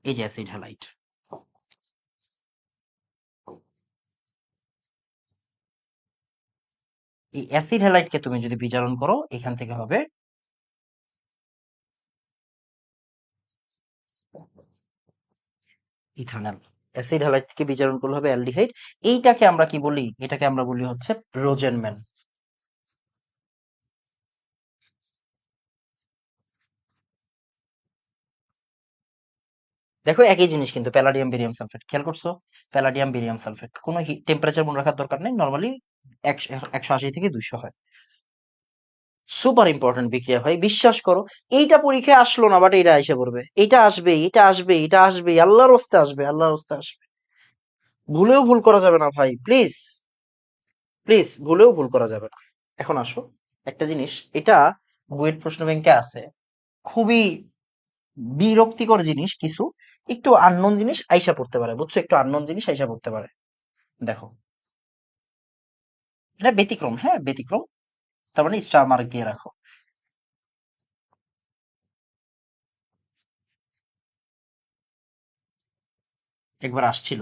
এই যে অ্যাসিড হ্যালাইড। এই অ্যাসিড হ্যালাইডকে তুমি যদি বিজারণ করো, এখান থেকে হবে ইথানল। অ্যাসিড হ্যালাইড থেকে বিজারণ করলে হবে অ্যালডিহাইড। এইটাকে আমরা কি বলি? এটাকে আমরা বলি হচ্ছে রোজেনম্যান। দেখো, একই জিনিস কিন্তু, প্যালাডিয়াম বেরিয়াম সালফেট, খেয়াল করছো? প্যালাডিয়াম বেরিয়াম সালফেট কোনো টেম্পারেচার মনে রাখার দরকার নেই, নর্মালি 180 থেকে 200 হয়। সুপার ইম্পর্টেন্ট বিক্রিয়া ভাই, বিশ্বাস করো। এইটা পরীক্ষায় আসলো না, বাট এটা এসে পড়বে। এটা আসবে, এটা আসবে, এটা আসবে, আল্লাহর হস্তে আসবে, আল্লাহর হস্তে আসবে। ভুলেও ভুল করা যাবে না ভাই, প্লিজ, প্লিজ, ভুলেও ভুল করা যাবে না। এখন আসো, একটা জিনিস, এটা বুয়েট প্রশ্ন ব্যাংকে আছে, খুবই বিরক্তিকর জিনিস কিছু, একটু আননোন জিনিস আইসা পড়তে পারে, বুঝছো? একটু আননোন জিনিস আইসা পড়তে পারে। দেখো, এটা ব্যতিক্রম, হ্যাঁ ব্যতিক্রম, তার মানে স্টার মার্ক দিয়ে রাখো। একবার আসছিল,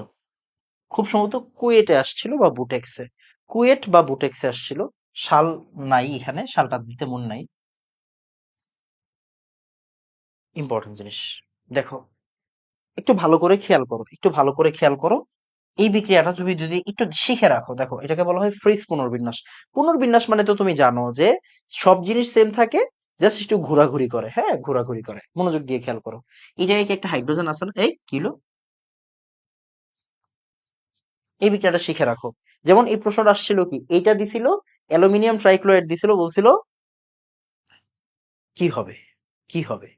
খুব সম্ভবত কুয়েটে আসছিল বা বুটেক্সে, কুয়েট বা বুটেক্সে আসছিল। সাল নাই, এখানে সালটা দিতে মন নাই। ইম্পর্টেন্ট জিনিস, দেখো একটু ভালো করে খেয়াল করো, একটু ভালো করে খেয়াল করো। এই বিক্রিয়াটা তুমি যদি একটু শিখে রাখো, দেখো এটাকে বলা হয় ফ্রিজ পুনর্বিন্যাস। পুনর্বিন্যাস মানে তো তুমি জানো যে সব জিনিস সেম থাকে, জাস্ট একটু ঘোরাঘুরি করে। হ্যাঁ, ঘোরাঘুরি করে। মনোযোগ দিয়ে খেয়াল করো। এই জায়গায় কি একটা হাইড্রোজেন আছে না? এই কি হলো? এই বিক্রিয়াটা শিখে রাখো। যেমন এই প্রশ্নটা আসছিল কি, এইটা দিছিল অ্যালুমিনিয়াম ট্রাইক্লোরাইড দিছিল, বলছিল কি হবে, কি হবে।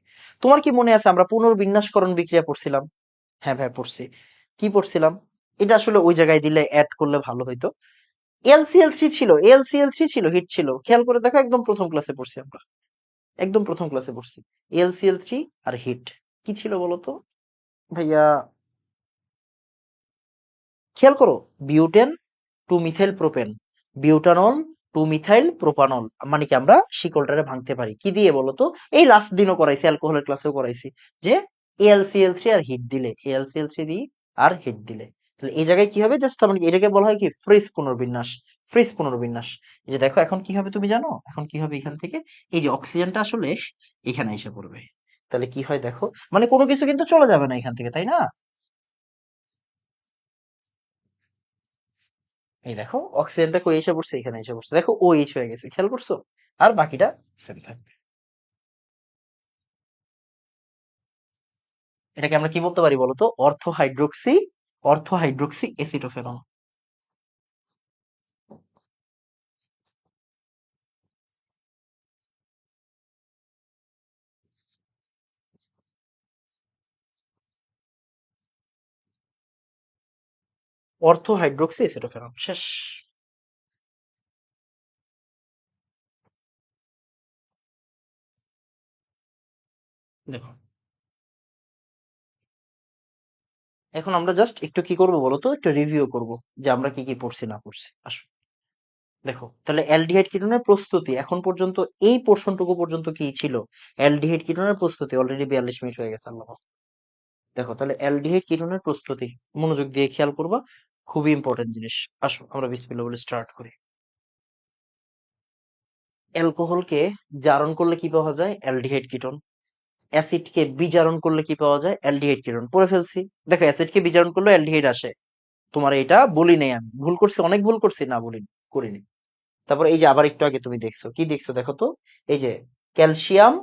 তোমার কি মনে আছে আমরা পুনর্বিন্যাসকরণ বিক্রিয়া পড়ছিলাম? হ্যাঁ ভাই পড়ছি। কি পড়ছিলাম? এটা আসলে ওই জায়গায় দিলে অ্যাড করলে ভালো হইতো। এলসিএল 3 ছিল, এলসিএল 3 ছিল, হিট ছিল। খেয়াল করে দেখো, একদম প্রথম ক্লাসে পড়ছি আমরা, একদম প্রথম ক্লাসে পড়ছি। এলসিএল 3 আর হিট কি ছিল বলতো ভাইয়া? খেয়াল করো, butane two methyl propane, butanol two methyl propanol. মানে কি, আমরা শিকলটারে ভাঙতে পারি কি দিয়ে বলতো? এই লাস্ট দিনও করাইছি, অ্যালকোহলের ক্লাসেও করাইছি, যে এলসিএল 3 আর হিট দিলে, এলসিএল 3 দিই আর হিট দিলে, তাহলে এই জায়গায় কি হবে? জাস্ট মানে এটাকে বলা হয় কি, ফ্রিজ পুনর্বিন্যাস। ফ্রিজ পুনর্বিন্যাস। এই যে দেখো এখন কি হবে তুমি জানো? এখন কি হবে এখান থেকে? এই যে অক্সিজেনটা আসলে এখানে এসে পড়বে। তাহলে কি হয় দেখো, মানে কোনো কিছু কিন্তু চলে যাবে না এখান থেকে, তাই না? এই দেখো অক্সিজেনটা কই এসে পড়ছে? এখানে এসে পড়ছে। দেখো ও এইচ হয়ে গেছে, খেয়াল করছো? আর বাকিটা সেম থাকবে। এটাকে আমরা কি বলতে পারি বলতো? Ortho hydroxy, ortho hydroxy acetophenol. Ortho hydroxy acetophenol, শেষ। দেখো এখন আমরা জাস্ট একটু কি করব বলতো, একটু রিভিউ করব যে আমরা কি কি পড়ছি না পড়ছি। আসো দেখো, তাহলে অ্যালডিহাইড কিটোনের প্রস্তুতি এখন পর্যন্ত, এই পোর্শনটুকু পর্যন্ত কি ছিল? অ্যালডিহাইড কিটোনের প্রস্তুতি অলরেডি 42 মিনিট হয়ে গেছে, আল্লাহ হাফেজ। দেখো তাহলে অ্যালডিহাইড কিটোনের প্রস্তুতি, মনোযোগ দিয়ে খেয়াল করবা, খুবই ইম্পর্টেন্ট জিনিস। আসো আমরা বিসমিল্লাহ বলে স্টার্ট করি। অ্যালকোহলকে জারণ করলে কি পাওয়া যায়? Aldehyde ketone. অ্যাসিডকে বিজারণ করলে কি পাওয়া যায়? Aldehyde ketone. পড়ে ফেলছি। দেখো অ্যাসিডকে বিজারণ করলে অ্যালডিহাইড আসে, তোমার এটা বলি নাই আমি, ভুল করছি, অনেক ভুল করছি, না বলিনি, করিনি। তারপর এই যে আবার একটু আগে তুমি দেখছো, কি দেখছো দেখো তো? এই যে ক্যালসিয়াম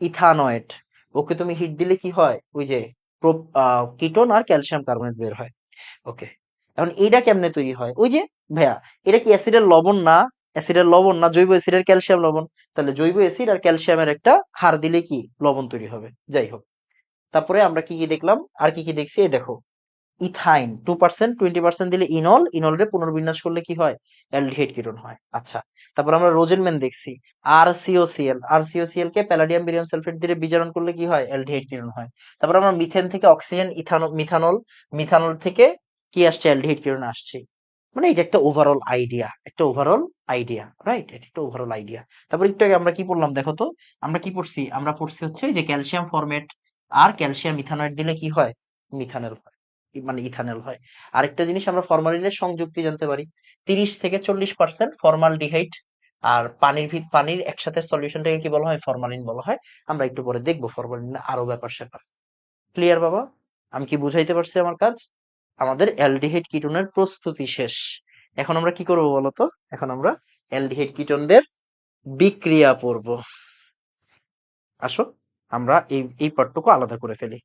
ইথানয়েট, ওকে তুমি হিট দিলে কি হয়? ওই যে কিটোন আর ক্যালসিয়াম কার্বনেট বের হয়। ওকে, এখন এইটা কেমনে তৈরি হয়? ওই যে ভাইয়া, এটা কি অ্যাসিডের লবণ না? অ্যাসিডের লবণ না, জৈব অ্যাসিডের ক্যালসিয়াম লবণ। তাহলে জৈব অ্যাসিড আর ক্যালসিয়ামের একটা ক্ষার দিলে কি লবণ তৈরি হবে। যাই হোক, তারপরে আমরা কি কি দেখলাম, আর কি কি দেখছি? এই দেখো, ইথাইন 2%, 20% দিলে ইনল, ইনলরে পুনর্বিন্যাস করলে কি হয়? অ্যালডিহাইড কিটোন হয়। আচ্ছা, তারপর আমরা রোজেনম্যান দেখছি, আর সিওসিএল, আর সিওসিএল কে প্যালাডিয়াম বেরিয়াম সালফেট দিয়ে বিজারণ করলে কি হয়? অ্যালডিহাইড কিটোন হয়। তারপর আমরা মিথেন থেকে অক্সিজেন, ইথানল, মিথানল, মিথানল থেকে কি আসছে? অ্যালডিহাইড কিটোন আসছে। মানে এটা একটা ওভারঅল আইডিয়া, একটা ওভারঅল আইডিয়া, রাইট? এটা একটা ওভারঅল আইডিয়া। তারপর একটু আগে আমরা কি পড়লাম দেখো তো? আমরা কি পড়ছি? আমরা পড়ছি হচ্ছে যে ক্যালসিয়াম ফরমেট আর ক্যালসিয়াম ইথানয়েড দিলে কি হয়? মিথানল হয়, মানে ইথানল হয়। আরেকটা জিনিস আমরা ফরমালিনের সংযুক্তি জানতে পারি, 30 থেকে 40% ফর্মালডিহাইড। আর পানির একসাথে সলিউশনটাকে কি বলা হয়? ফরমালিন বলা হয়। আমরা একটু পরে দেখবো ফরমালিন আরো ব্যাপার স্যাপার। ক্লিয়ার বাবা? আমি কি বুঝাইতে পারছি আমার কাজ? আমাদের অ্যালডিহাইড কিটোনের প্রস্তুতি শেষ। এখন আমরা কি করবো বলতো? এখন আমরা অ্যালডিহাইড কিটোনদের বিক্রিয়া পড়বো। আসো আমরা এই এই পার্টটুকু আলাদা করে ফেলি।